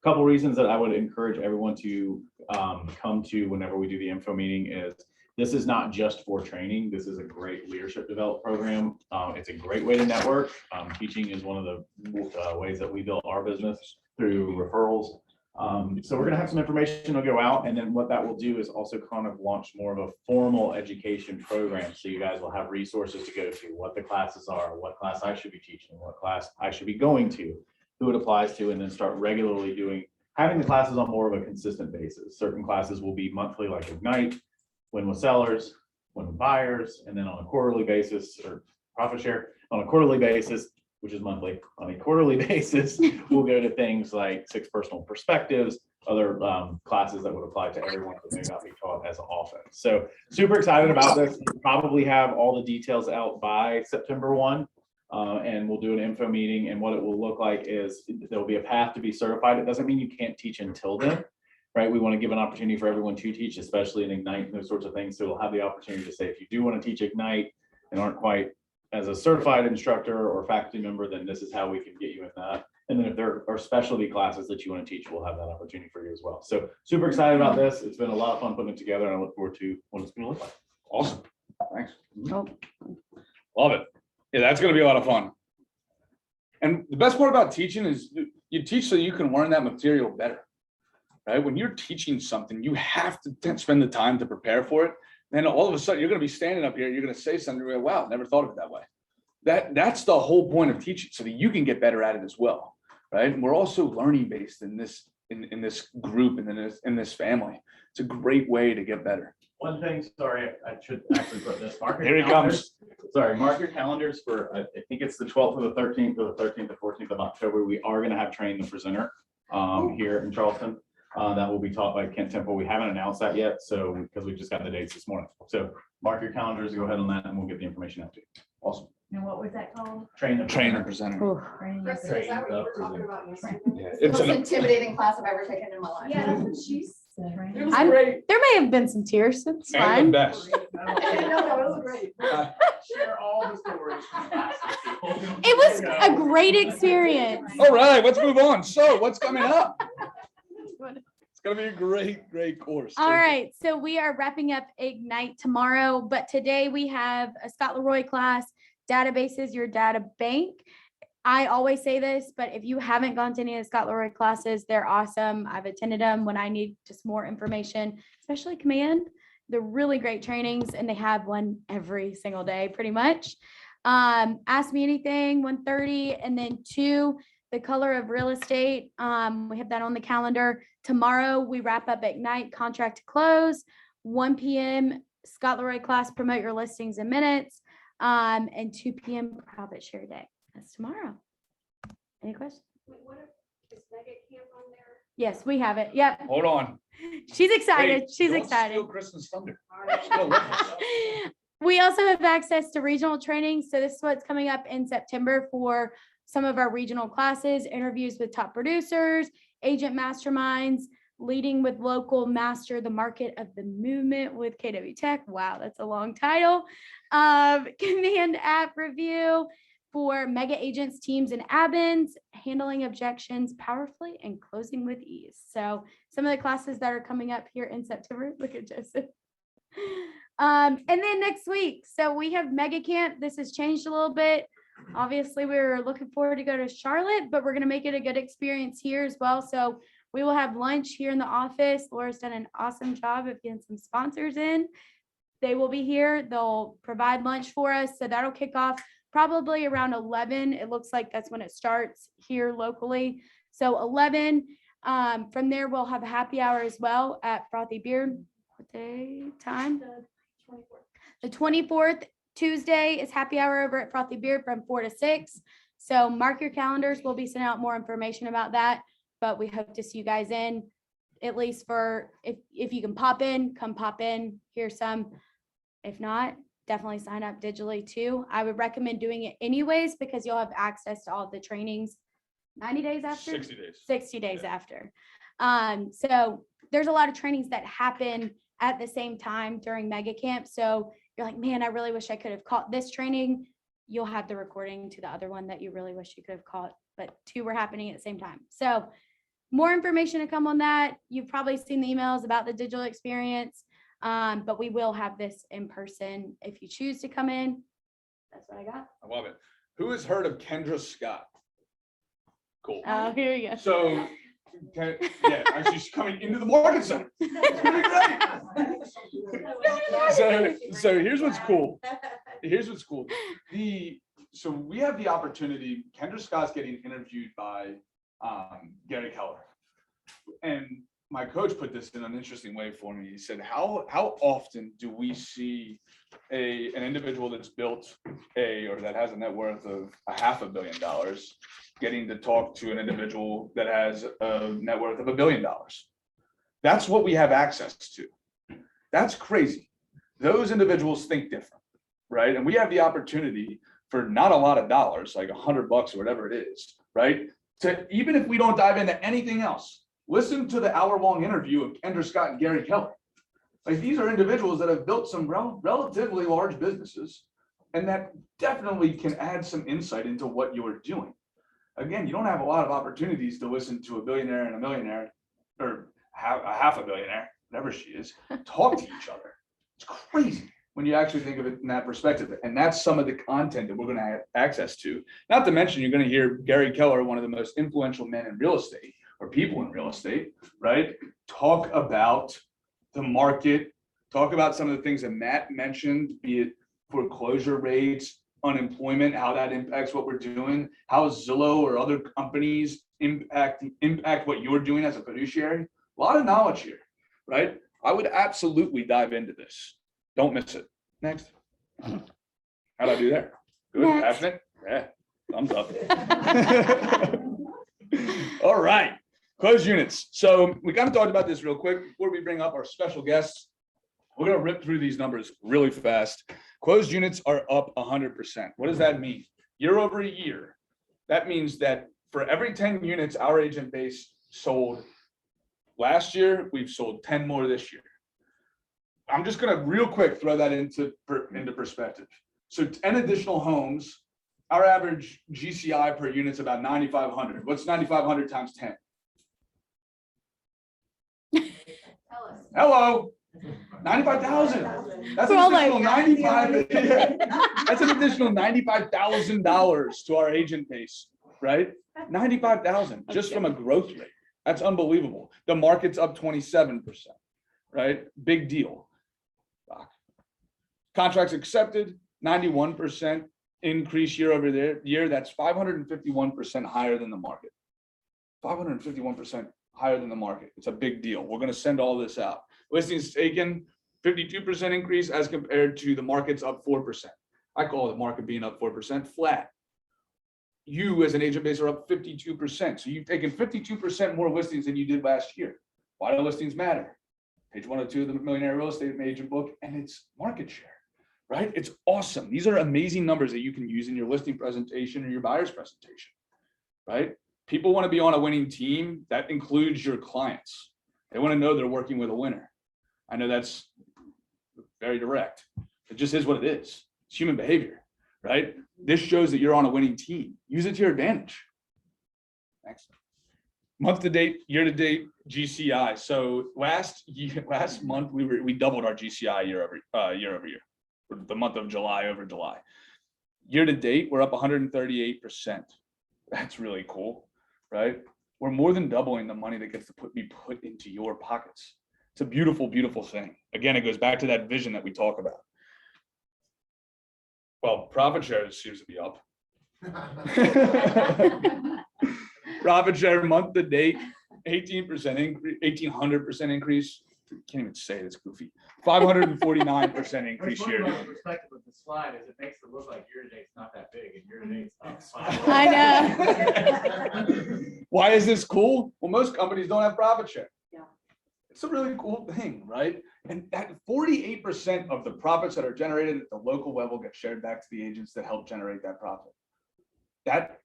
A couple reasons that I would encourage everyone to come to whenever we do the info meeting is this is not just for training. This is a great leadership development program. It's a great way to network. Teaching is one of the ways that we build our business through referrals. So we're gonna have some information to go out, and then what that will do is also kind of launch more of a formal education program. So you guys will have resources to go to, what the classes are, what class I should be teaching, what class I should be going to, who it applies to, and then start regularly having the classes on more of a consistent basis. Certain classes will be monthly, like Ignite, Win with Sellers, Win with Buyers, and then on a quarterly basis, or Profit Share, on a quarterly basis, which is monthly, on a quarterly basis, we'll go to things like 6 personal perspectives, other classes that would apply to everyone that may not be taught as often. So super excited about this. We'll probably have all the details out by September 1. And we'll do an info meeting, and what it will look like is there'll be a path to be certified. It doesn't mean you can't teach until then, right? We want to give an opportunity for everyone to teach, especially in Ignite and those sorts of things. So we'll have the opportunity to say, if you do want to teach Ignite and aren't quite as a certified instructor or faculty member, then this is how we can get you in that. And then if there are specialty classes that you want to teach, we'll have that opportunity for you as well. So super excited about this. It's been a lot of fun putting it together, and I look forward to what it's going to look like. Awesome. Thanks. Oh. Love it. Yeah, that's gonna be a lot of fun. And the best part about teaching is you teach so you can learn that material better. Right? When you're teaching something, you have to spend the time to prepare for it. Then all of a sudden you're gonna be standing up here, you're gonna say something, you're like, wow, never thought of it that way. That's the whole point of teaching, so that you can get better at it as well. Right? And we're also learning based in this group and in this family. It's a great way to get better. One thing, sorry, I should actually put this. Mark your Here he calendars. comes. Sorry, mark your calendars for, I think it's the 12th or the 13th or the 13th or 14th of October. We are going to have trained the presenter here in Charleston. That will be taught by Kent Temple. We haven't announced that yet, so because we just got the dates this morning. So mark your calendars, go ahead on that, and we'll get the information out to you. Awesome. And what was that called? Train the Train and presenter. presenter. Ooh. Training Kristen, the- is that what you were talking about yesterday? Yeah, The it's most an, intimidating class I've ever taken in my life. Yeah, that's what she's. training. it was I'm- great. There may have been some tears. It's And the fine. best. No, it was great. Share all the stories from class with people. It was a great experience. All right, let's move on. So what's coming up? It's gonna be a great course. All right, so we are wrapping up Ignite tomorrow, but today we have a Scott Leroy class, Databases, Your Data Bank. I always say this, but if you haven't gone to any of the Scott Leroy classes, they're awesome. I've attended them when I need just more information, especially command. They're really great trainings, and they have one every single day, pretty much. Ask Me Anything, 1:30, and then 2, The Color of Real Estate. We have that on the calendar. Tomorrow, we wrap up Ignite, Contract to Close, 1 p.m. Scott Leroy class, Promote Your Listings in Minutes, and 2 p.m. Profit Share Day. That's tomorrow. Any questions? What if, is Mega Camp on there? Yes, we have it. Yep. Hold on. She's excited. Wait, She's don't excited. steal Kristen's thunder. All right. Still with us. We also have access to regional training. So this is what's coming up in September for some of our regional classes, interviews with top producers, agent masterminds, leading with local, master the market of the movement with KW Tech. Wow, that's a long title. Command app review for mega agents, teams, and admins, handling objections powerfully and closing with ease. So some of the classes that are coming up here in September, look at Joseph. And then next week, so we have Mega Camp. This has changed a little bit. Obviously, we're looking forward to go to Charlotte, but we're going to make it a good experience here as well. So we will have lunch here in the office. Laura's done an awesome job of getting some sponsors in. They will be here. They'll provide lunch for us. So that'll kick off probably around 11. It looks like that's when it starts here locally. So 11. From there, we'll have a happy hour as well at Frothy Beard. What day, time? The 24th, Tuesday is happy hour over at Frothy Beard from 4 to 6. So mark your calendars. We'll be sending out more information about that, but we hope to see you guys in, at least for, if you can pop in, come pop in, hear some. If not, definitely sign up digitally too. I would recommend doing it anyways, because you'll have access to all the trainings 90 days after. 60 days. 60 days after. So there's a lot of trainings that happen at the same time during Mega Camp. So you're like, man, I really wish I could have caught this training. You'll have the recording to the other one that you really wish you could have caught, but 2 were happening at the same time. So more information to come on that. You've probably seen the emails about the digital experience, but we will have this in person if you choose to come in. That's what I got. I love it. Who has heard of Kendra Scott? Cool. Oh, here you go. So, yeah, she's coming into the market center. It's gonna be great. So here's what's cool. Here's what's cool. So we have the opportunity. Kendra Scott's getting interviewed by Gary Keller, and my coach put this in an interesting way for me. He said, how often do we see an individual that's built or that has a net worth of $500 million getting to talk to an individual that has a net worth of $1 billion? That's what we have access to. That's crazy. Those individuals think different, right? And we have the opportunity for not a lot of dollars, like $100 or whatever it is, right? To, even if we don't dive into anything else, listen to the hour-long interview of Kendra Scott and Gary Keller. Like, these are individuals that have built some relatively large businesses, and that definitely can add some insight into what you're doing. Again, you don't have a lot of opportunities to listen to a billionaire and a millionaire, or half a billionaire, whatever she is, talk to each other. It's crazy when you actually think of it in that perspective. And that's some of the content that we're going to have access to. Not to mention, you're going to hear Gary Keller, one of the most influential men in real estate, or people in real estate, right? Talk about the market, talk about some of the things that Matt mentioned, be it foreclosure rates, unemployment, how that impacts what we're doing, how Zillow or other companies impact what you're doing as a fiduciary. A lot of knowledge here, right? I would absolutely dive into this. Don't miss it. Next. How'd I do there? Good, Next. passionate? Yeah, thumbs up. All right, closed units. So we kind of talked about this real quick before we bring up our special guests. We're gonna rip through these numbers really fast. Closed units are up 100%. What does that mean? Year over year. That means that for every 10 units our agent base sold last year, we've sold 10 more this year. I'm just gonna real quick throw that into perspective. So 10 additional homes, our average GCI per unit is about 9,500. What's 9,500 times 10? Tell us. Hello, 95,000. That's an We're all like, additional 95. That's an additional $95,000 to our agent base, right? 95,000 just from a growth rate. That's unbelievable. The market's up 27%, right? Big deal. Contracts accepted, 91% increase year over year. That's 551% higher than the market. 551% higher than the market. It's a big deal. We're going to send all this out. Listings taken, 52% increase as compared to the market's up 4%. I call the market being up 4% flat. You as an agent base are up 52%. So you've taken 52% more listings than you did last year. Why do listings matter? Page 102 of the Millionaire Real Estate Agent book, and it's market share, right? It's awesome. These are amazing numbers that you can use in your listing presentation or your buyer's presentation, right? People want to be on a winning team. That includes your clients. They want to know they're working with a winner. I know that's very direct. It just is what it is. It's human behavior, right? This shows that you're on a winning team. Use it to your advantage. Next. Month to date, year to date GCI. So last month we doubled our GCI year over year. For the month of July over July. Year to date, we're up 138%. That's really cool, right? We're more than doubling the money that gets to be put into your pockets. It's a beautiful, beautiful thing. Again, it goes back to that vision that we talk about. Well, profit share seems to be up. Profit share month to date, 18% increase, 1,800% increase. Can't even say it, it's goofy. 549% increase What's here. funny about the perspective of the slide is it makes it look like year to date's not that big, and year to date's up 5. I know. Why is this cool? Well, most companies don't have profit share. Yeah. It's a really cool thing, right? And that 48% of the profits that are generated at the local level get shared back to the agents that help generate that profit. That,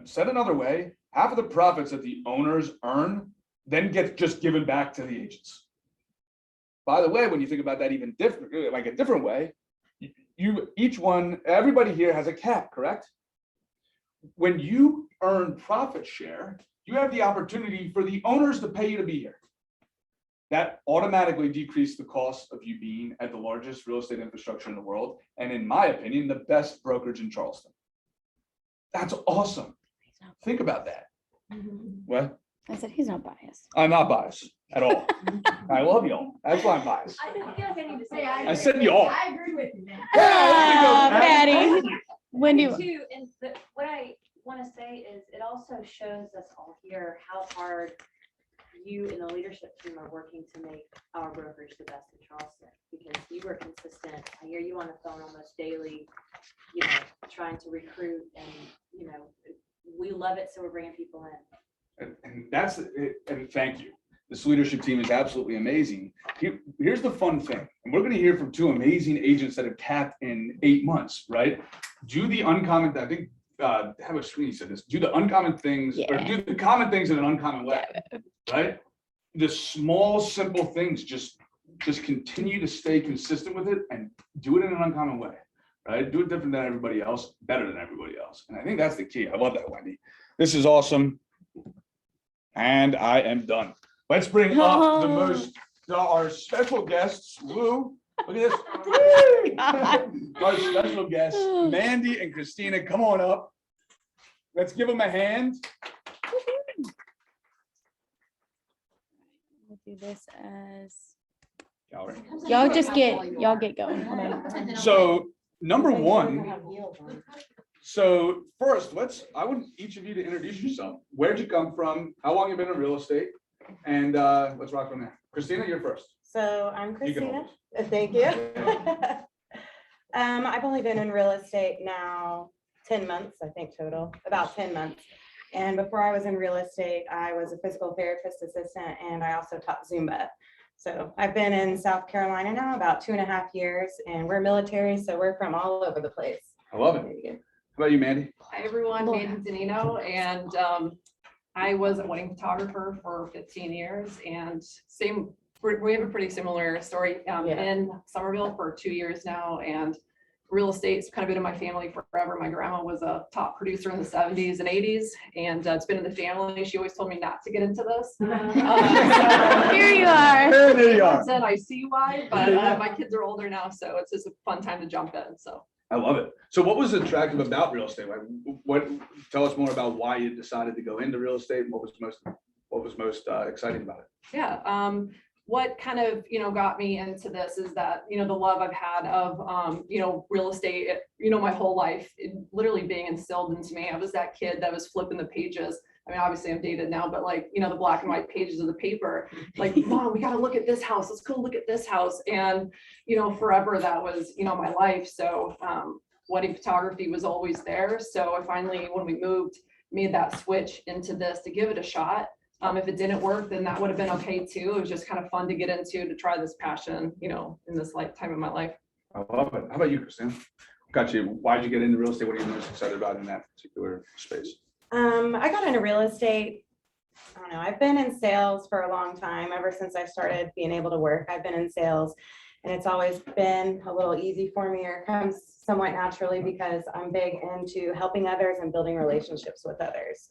said another way, half of the profits that the owners earn then get just given back to the agents. By the way, when you think about that even different, like a different way, everybody here has a cap, correct? When you earn profit share, you have the opportunity for the owners to pay you to be here. That automatically decreased the cost of you being at the largest real estate infrastructure in the world, and in my opinion, the best brokerage in Charleston. That's awesome. Think about that. What? I said, he's not biased. I'm not biased at all. I love y'all. That's why I'm biased. I didn't feel like I need to say. I said y'all. I agree with you then. Ah, Patty. When you, Too, and what I want to say is it also shows us all here how hard you and the leadership team are working to make our brokerage the best in Charleston, because you were consistent. I hear you on the phone almost daily, you know, trying to recruit, and, you know, we love it, so we're bringing people in. And that's it, and thank you. This leadership team is absolutely amazing. Here's the fun thing, and we're gonna hear from two amazing agents that have capped in 8 months, right? Do the uncommon, I think, Heather Sweeney said this, do the uncommon things, or do the common things in an uncommon way, right? The small, simple things, just continue to stay consistent with it and do it in an uncommon way, right? Do it different than everybody else, better than everybody else. And I think that's the key. I love that, Wendy. This is awesome. And I am done. Let's bring up our special guests. Lou, look at this. Our special guests, Mandy and Christina, come on up. Let's give them a hand. We'll do this as, Gallery. y'all get going. Hold on. So number one, so first, I want each of you to introduce yourself. Where'd you come from? How long you been in real estate? And let's rock from there. Christina, you're first. So I'm You can Christina. hold Thank you. I've only been in real estate now 10 months, I think total, about 10 months. And before I was in real estate, I was a physical therapist assistant, and I also taught Zumba. So I've been in South Carolina now about 2.5 years, and we're military, so we're from all over the place. I love it. How about you, Mandy? Hi, everyone. Mandy Zanino, and I was a wedding photographer for 15 years, and we have a pretty similar story. In Somerville for 2 years now, and real estate's kind of been in my family forever. My grandma was a top producer in the 70s and 80s, and it's been in the family. She always told me not to get into this. Here you are. There you are. Then I see why, but my kids are older now, so it's just a fun time to jump in. So. I love it. So what was attractive about real estate? Like, tell us more about why you decided to go into real estate, and what was most exciting about it? Yeah. What kind of, got me into this is that, the love I've had of, real estate, my whole life, literally being instilled into me. I was that kid that was flipping the pages. I mean, obviously I'm dated now, but the black and white pages of the paper, Mom, we got to look at this house. Let's go look at this house. And, forever that was, my life. So wedding photography was always there. So I finally, when we moved, made that switch into this to give it a shot. If it didn't work, then that would have been okay too. It was just kind of fun to get into, to try this passion, in this lifetime of my life. I love it. How about you, Christina? Got you. Why did you get into real estate? What are you most excited about in that particular space? I got into real estate. I don't know. I've been in sales for a long time. Ever since I started being able to work, I've been in sales, and it's always been a little easy for me, or comes somewhat naturally, because I'm big into helping others and building relationships with others.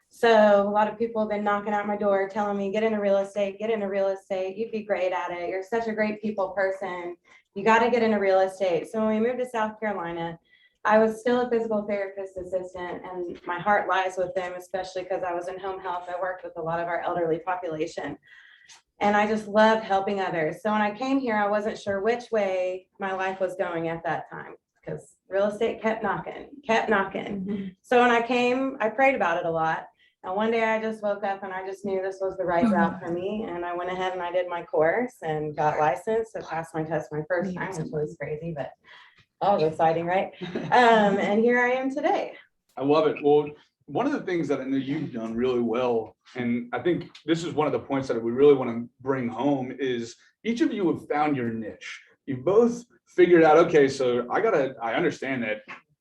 So a lot of people have been knocking at my door telling me, get into real estate, you'd be great at it. You're such a great people person. You got to get into real estate. So when we moved to South Carolina, I was still a physical therapist assistant, and my heart lies with them, especially because I was in home health. I worked with a lot of our elderly population, and I just loved helping others. So when I came here, I wasn't sure which way my life was going at that time, because real estate kept knocking. Mm-hmm. So when I came, I prayed about it a lot. And one day I just woke up and I just knew this was the right route for me. And I went ahead and I did my course and got licensed. So passed my test my first time, which was crazy, but that was exciting, right? And here I am today. I love it. Well, one of the things that I know you've done really well, and I think this is one of the points that we really want to bring home, is each of you have found your niche. You both figured out, okay, so I understand that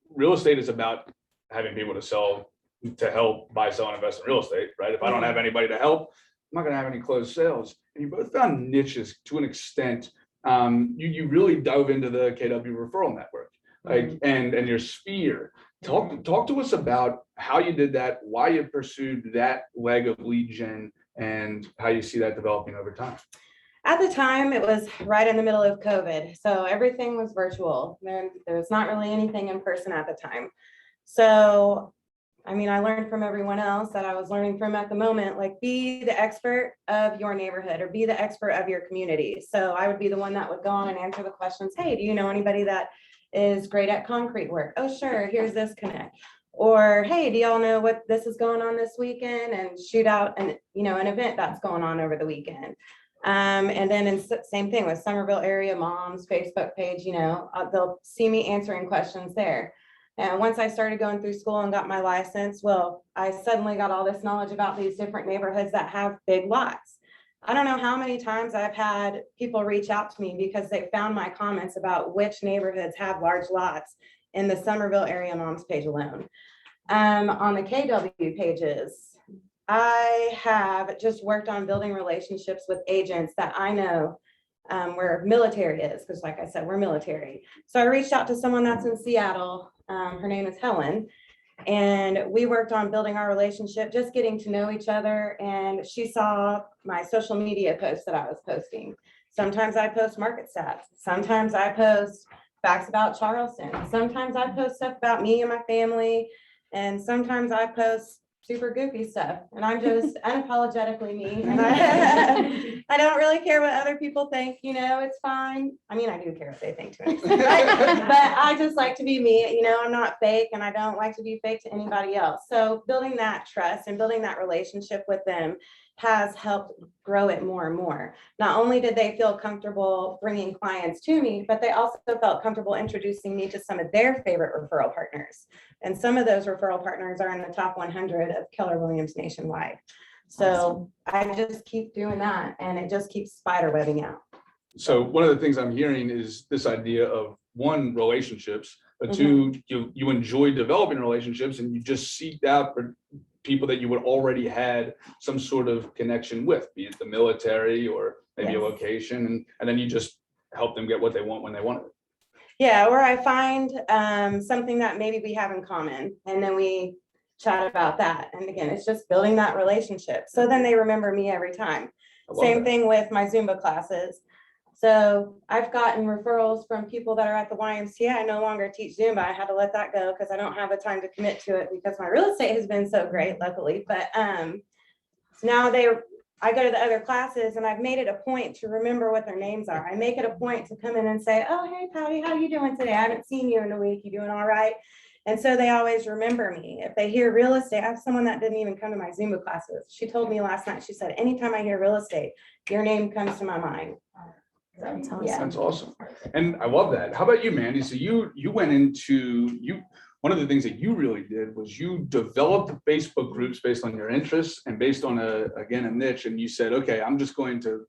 real estate is about having people to help buy, sell, and invest in real estate, right? If I don't have anybody to help, I'm not gonna have any closed sales. And you both found niches to an extent. You really dove into the KW referral network, and your sphere. Talk to us about how you did that, why you pursued that leg of lead gen, and how you see that developing over time. At the time, it was right in the middle of COVID. So everything was virtual. There was not really anything in person at the time. So I mean, I learned from everyone else that I was learning from at the moment, be the expert of your neighborhood, or be the expert of your community. So I would be the one that would go on and answer the questions. Hey, do you know anybody that is great at concrete work? Oh, sure. Here's this connect. Or, hey, do y'all know what this is going on this weekend? And shoot out an event that's going on over the weekend. And then same thing with Somerville area moms Facebook page, they'll see me answering questions there. And once I started going through school and got my license, well, I suddenly got all this knowledge about these different neighborhoods that have big lots. I don't know how many times I've had people reach out to me because they found my comments about which neighborhoods have large lots in the Somerville area moms page alone. On the KW pages, I have just worked on building relationships with agents that I know where military is, because like I said, we're military. So I reached out to someone that's in Seattle. Her name is Helen. And we worked on building our relationship, just getting to know each other. And she saw my social media posts that I was posting. Sometimes I post market stats. Sometimes I post facts about Charleston. Sometimes I post stuff about me and my family. And sometimes I post super goofy stuff. And I'm just unapologetically me. And I don't really care what other people think, it's fine. I mean, I do care what they think to me. But I just like to be me, I'm not fake, and I don't like to be fake to anybody else. So building that trust and building that relationship with them has helped grow it more and more. Not only did they feel comfortable bringing clients to me, but they also felt comfortable introducing me to some of their favorite referral partners. And some of those referral partners are in the top 100 of Keller Williams nationwide. So I just keep doing that, and it just keeps spider webbing out. So one of the things I'm hearing is this idea of one, relationships, but two, you enjoy developing relationships, and you just seeked out for people that you would already had some sort of connection with, be it the military or maybe a location, and then you just help them get what they want when they want it. Yeah, or I find something that maybe we have in common, and then we chat about that. And again, it's just building that relationship. So then they remember me every time. Same thing with my Zumba classes. So I've gotten referrals from people that are at the YMCA. I no longer teach Zumba. I had to let that go because I don't have the time to commit to it because my real estate has been so great, luckily. But now I go to the other classes, and I've made it a point to remember what their names are. I make it a point to come in and say, oh, hey, Patty, how you doing today? I haven't seen you in a week. You doing all right? And so they always remember me. If they hear real estate, I have someone that didn't even come to my Zumba classes. She told me last night, she said, anytime I hear real estate, your name comes to my mind. That's awesome. Yeah. That's awesome. And I love that. How about you, Mandy? So you went into, one of the things that you really did was you developed Facebook groups based on your interests and based on a niche. And you said, okay, I'm just going to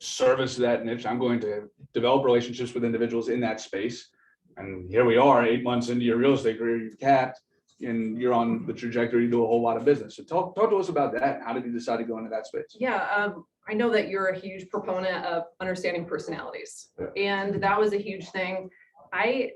service that niche. I'm going to develop relationships with individuals in that space. And here we are, 8 months into your real estate career, you've capped, and you're on the trajectory to do a whole lot of business. So talk to us about that. How did you decide to go into that space? Yeah, I know that you're a huge proponent of understanding personalities, and that was a huge thing. I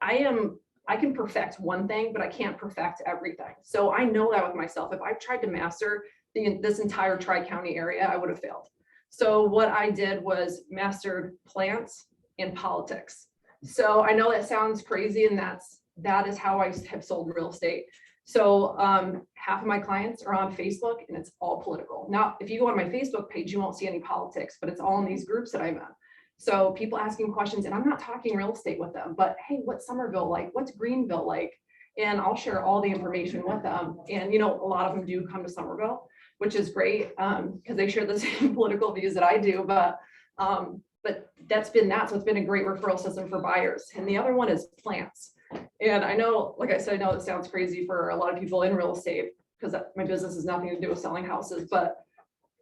can perfect one thing, but I can't perfect everything. So I know that with myself. If I tried to master this entire Tri-County area, I would have failed. So what I did was mastered plants and politics. So I know that sounds crazy, and that is how I have sold real estate. So half of my clients are on Facebook, and it's all political. Now, if you go on my Facebook page, you won't see any politics, but it's all in these groups that I'm in. So people asking questions, and I'm not talking real estate with them, but hey, what's Somerville like? What's Greenville like? And I'll share all the information with them. And a lot of them do come to Somerville, which is great because they share the same political views that I do. But that's been that. So it's been a great referral system for buyers. And the other one is plants. And I know, like I said, I know it sounds crazy for a lot of people in real estate because my business has nothing to do with selling houses, but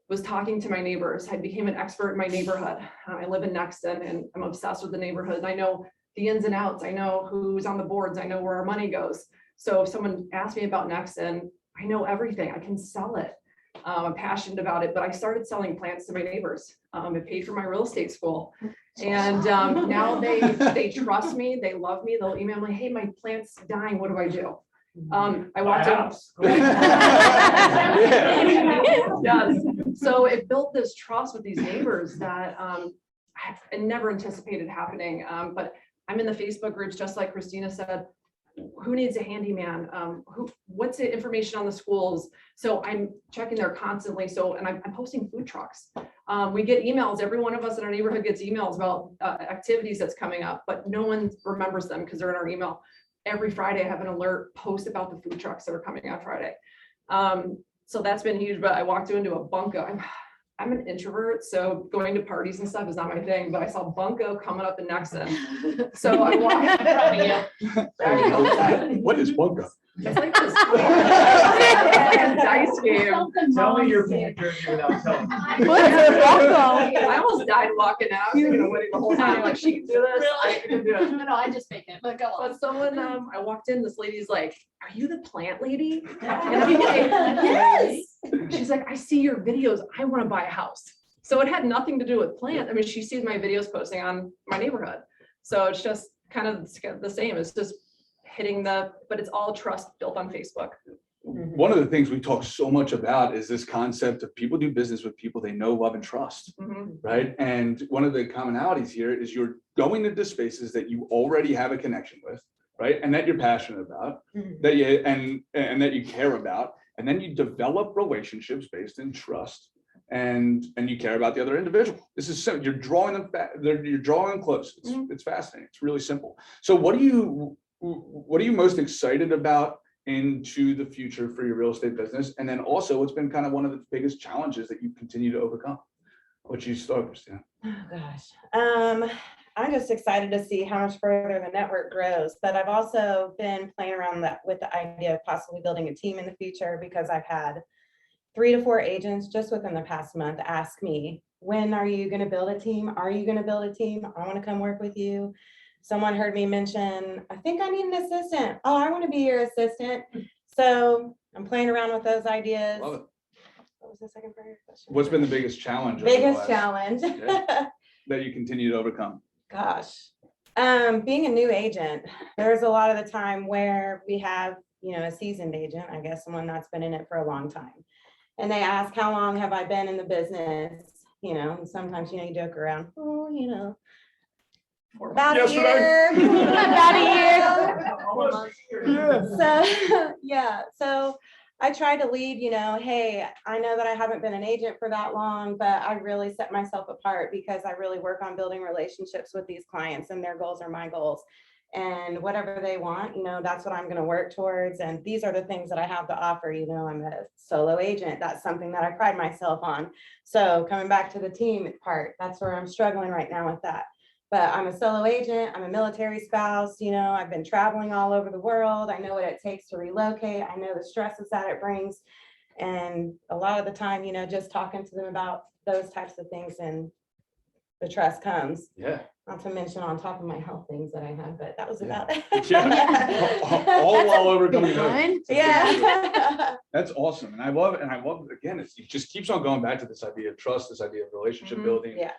was talking to my neighbors. I became an expert in my neighborhood. I live in Nexton, and I'm obsessed with the neighborhood. And I know the ins and outs. I know who's on the boards. I know where our money goes. So if someone asks me about Nexton, I know everything. I can sell it. I'm passionate about it, but I started selling plants to my neighbors. It paid for my real estate school. And now they trust me. They love me. They'll email me, hey, my plant's dying. What do I do? I walked in. Yes. So it built this trust with these neighbors that I never anticipated happening. But I'm in the Facebook groups, just like Christina said. Who needs a handyman? What's the information on the schools? So I'm checking there constantly. So, and I'm posting food trucks. We get emails. Every one of us in our neighborhood gets emails about activities that's coming up, but no one remembers them because they're in our email. every Friday I have an alert post about the food trucks that are coming on Friday. So that's been huge, but I walked into a Bunko. I'm an introvert, so going to parties and stuff is not my thing, but I saw Bunko coming up in Nexon. So I walked in front of you. What is Bunko? It's like this dice game. Tell me your pink jersey without telling me. I almost died walking out, thinking of Whitney the whole time, like she can do this, I can do it. No, I just make it, but go on. But someone, I walked in, this lady's like, "Are you the plant lady?" And I'm like, "Yes." She's like, "I see your videos. I want to buy a house." So it had nothing to do with plant. I mean, she sees my videos posting on my neighborhood. So it's just kind of the same. It's just hitting but it's all trust built on Facebook. One of the things we talk so much about is this concept of people do business with people they know, love, and trust, right? And one of the commonalities here is you're going into spaces that you already have a connection with, right? And that you're passionate about, that you and that you care about, and then you develop relationships based in trust, and you care about the other individual. This is so you're drawing them back, you're drawing them close. It's fascinating. It's really simple. So what are you most excited about into the future for your real estate business? And then also, what's been kind of one of the biggest challenges that you continue to overcome? What you start, Christina? Oh, gosh. I'm just excited to see how much further the network grows, but I've also been playing around with the idea of possibly building a team in the future, because I've had 3 to 4 agents just within the past month ask me, when are you going to build a team? Are you going to build a team? I want to come work with you. Someone heard me mention, I think I need an assistant. Oh, I want to be your assistant. So I'm playing around with those ideas. Love it. What was the second part of your question? What's been the biggest challenge? over the Biggest last- challenge? Yeah. That you continue to overcome? Gosh, being a new agent, there's a lot of the time where we have, a seasoned agent, I guess, someone that's been in it for a long time. And they ask, how long have I been in the business? And sometimes, you joke around, about a year. About a year. So, yeah, so I try to lead, hey, I know that I haven't been an agent for that long, but I really set myself apart because I really work on building relationships with these clients, and their goals are my goals. And whatever they want, that's what I'm going to work towards. And these are the things that I have to offer. I'm a solo agent. That's something that I pride myself on. So coming back to the team part, that's where I'm struggling right now with that. But I'm a solo agent. I'm a military spouse. I've been traveling all over the world. I know what it takes to relocate. I know the stresses that it brings. And a lot of the time, just talking to them about those types of things, and the trust comes. Yeah. Not to mention on top of my health things that I have, but that was about it. Yeah. All while overcoming those. Yeah. That's awesome. And I love it. And I love, again, it just keeps on going back to this idea of trust, this idea of relationship building. Yeah.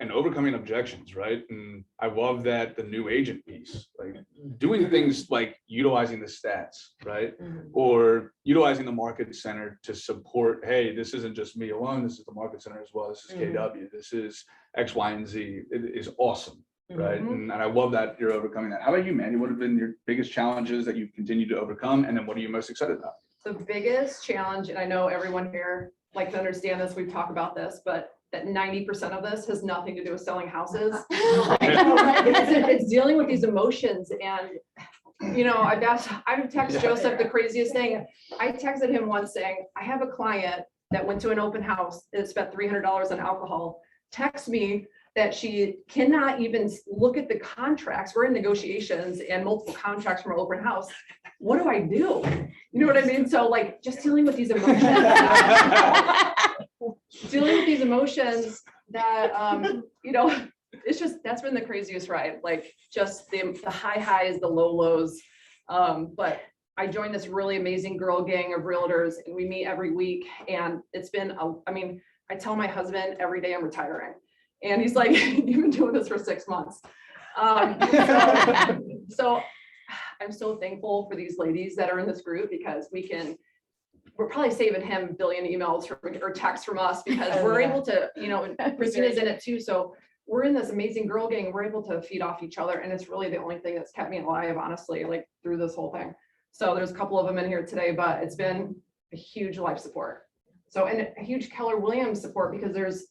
And overcoming objections, right? And I love that the new agent piece, like doing things like utilizing the stats, right? Or utilizing the market center to support, hey, this isn't just me alone, this is the market center as well, this is KW, this is X, Y, and Z. It is awesome, right? And I love that you're overcoming that. How about you, Mandy? What have been your biggest challenges that you've continued to overcome? And then what are you most excited about? The biggest challenge, and I know everyone here likes to understand this, we've talked about this, but that 90% of this has nothing to do with selling houses. It's dealing with these emotions. And, I've texted Joseph the craziest thing. I texted him once saying, I have a client that went to an open house that spent $300 on alcohol. Text me that she cannot even look at the contracts. We're in negotiations and multiple contracts from an open house. What do I do? You know what I mean? So just dealing with these emotions. Dealing with these emotions that, it's just, that's been the craziest ride, just the high highs, the low lows. But I joined this really amazing girl gang of realtors, and we meet every week. And it's been, I tell my husband every day I'm retiring. And he's like, you've been doing this for 6 months. So I'm so thankful for these ladies that are in this group, because we're probably saving him a billion emails or texts from us, because we're able to, and Christina's in it too. So we're in this amazing girl gang. We're able to feed off each other. And it's really the only thing that's kept me alive, honestly, through this whole thing. So there's a couple of them in here today, but it's been a huge life support. So, and a huge Keller Williams support, because there's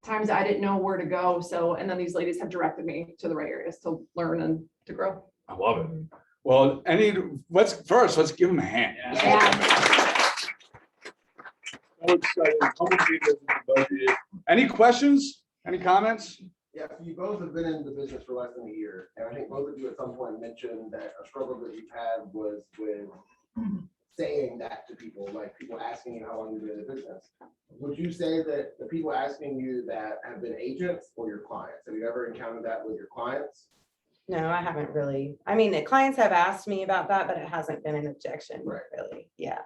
times I didn't know where to go. So, and then these ladies have directed me to the right areas to learn and to grow. I love it. Well, let's give them a hand. So excited. Humble people devoted. Any questions? Any comments? Yeah, so you both have been in the business for less than a year, and I think both of you at some point mentioned that a struggle that you've had was with saying that to people, like people asking you how long you've been in the business. Would you say that the people asking you that have been agents or your clients? Have you ever encountered that with your clients? No, I haven't really. I mean, the clients have asked me about that, but it hasn't been an objection, Right. really. Yeah.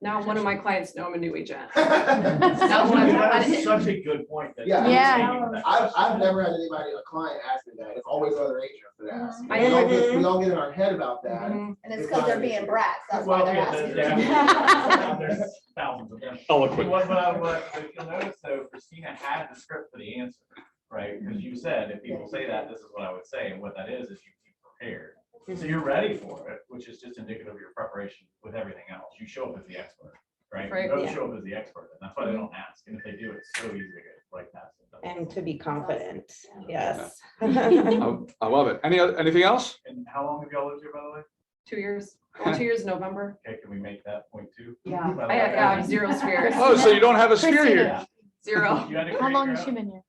Now, one of my clients know I'm a new agent. That's such a good point. that- Yeah. Yeah. I've never had anybody, a client ask me that. It's always other agents that ask. Mhm. We all get in our head about that. Mhm. And it's because they're being brats, that's why Well, they're yeah, asking. there's thousands of them. Eloquent. But you'll notice though, Christina had the script for the answer, right? Because you said, if people say that, this is what I would say, and what that is you keep prepared. So you're ready for it, which is just indicative of your preparation with everything else. You show up as the expert, right? Right. You don't Yeah. show up as the expert, and that's why they don't ask. And if they do, it's so easy to get right past it. And to be confident. Yes. I love it. Anything else? And how long have y'all lived here, by the way? 2 years, 2 years in November. Okay, can we make that point too? Yeah. By the I way? have 0 spheres. Oh, so you don't have a sphere here? Yeah. 0. You had to How create long your has she own? been here?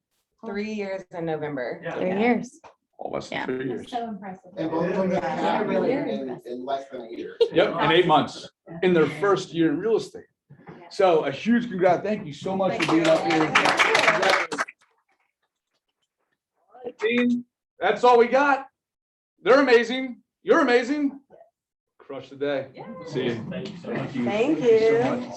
3 years in November. Yeah. 3 years. Oh, less than Yeah. 3 That's years. so impressive. And both of them Yeah. have Really in less than a year. Yep, in 8 months, in their first year in real estate. So a huge congrats. Thank you so much for being up here. All right, Dean, that's all we got. They're amazing. You're amazing. Crush the day. See you. Thank you so much. Thank so you. much.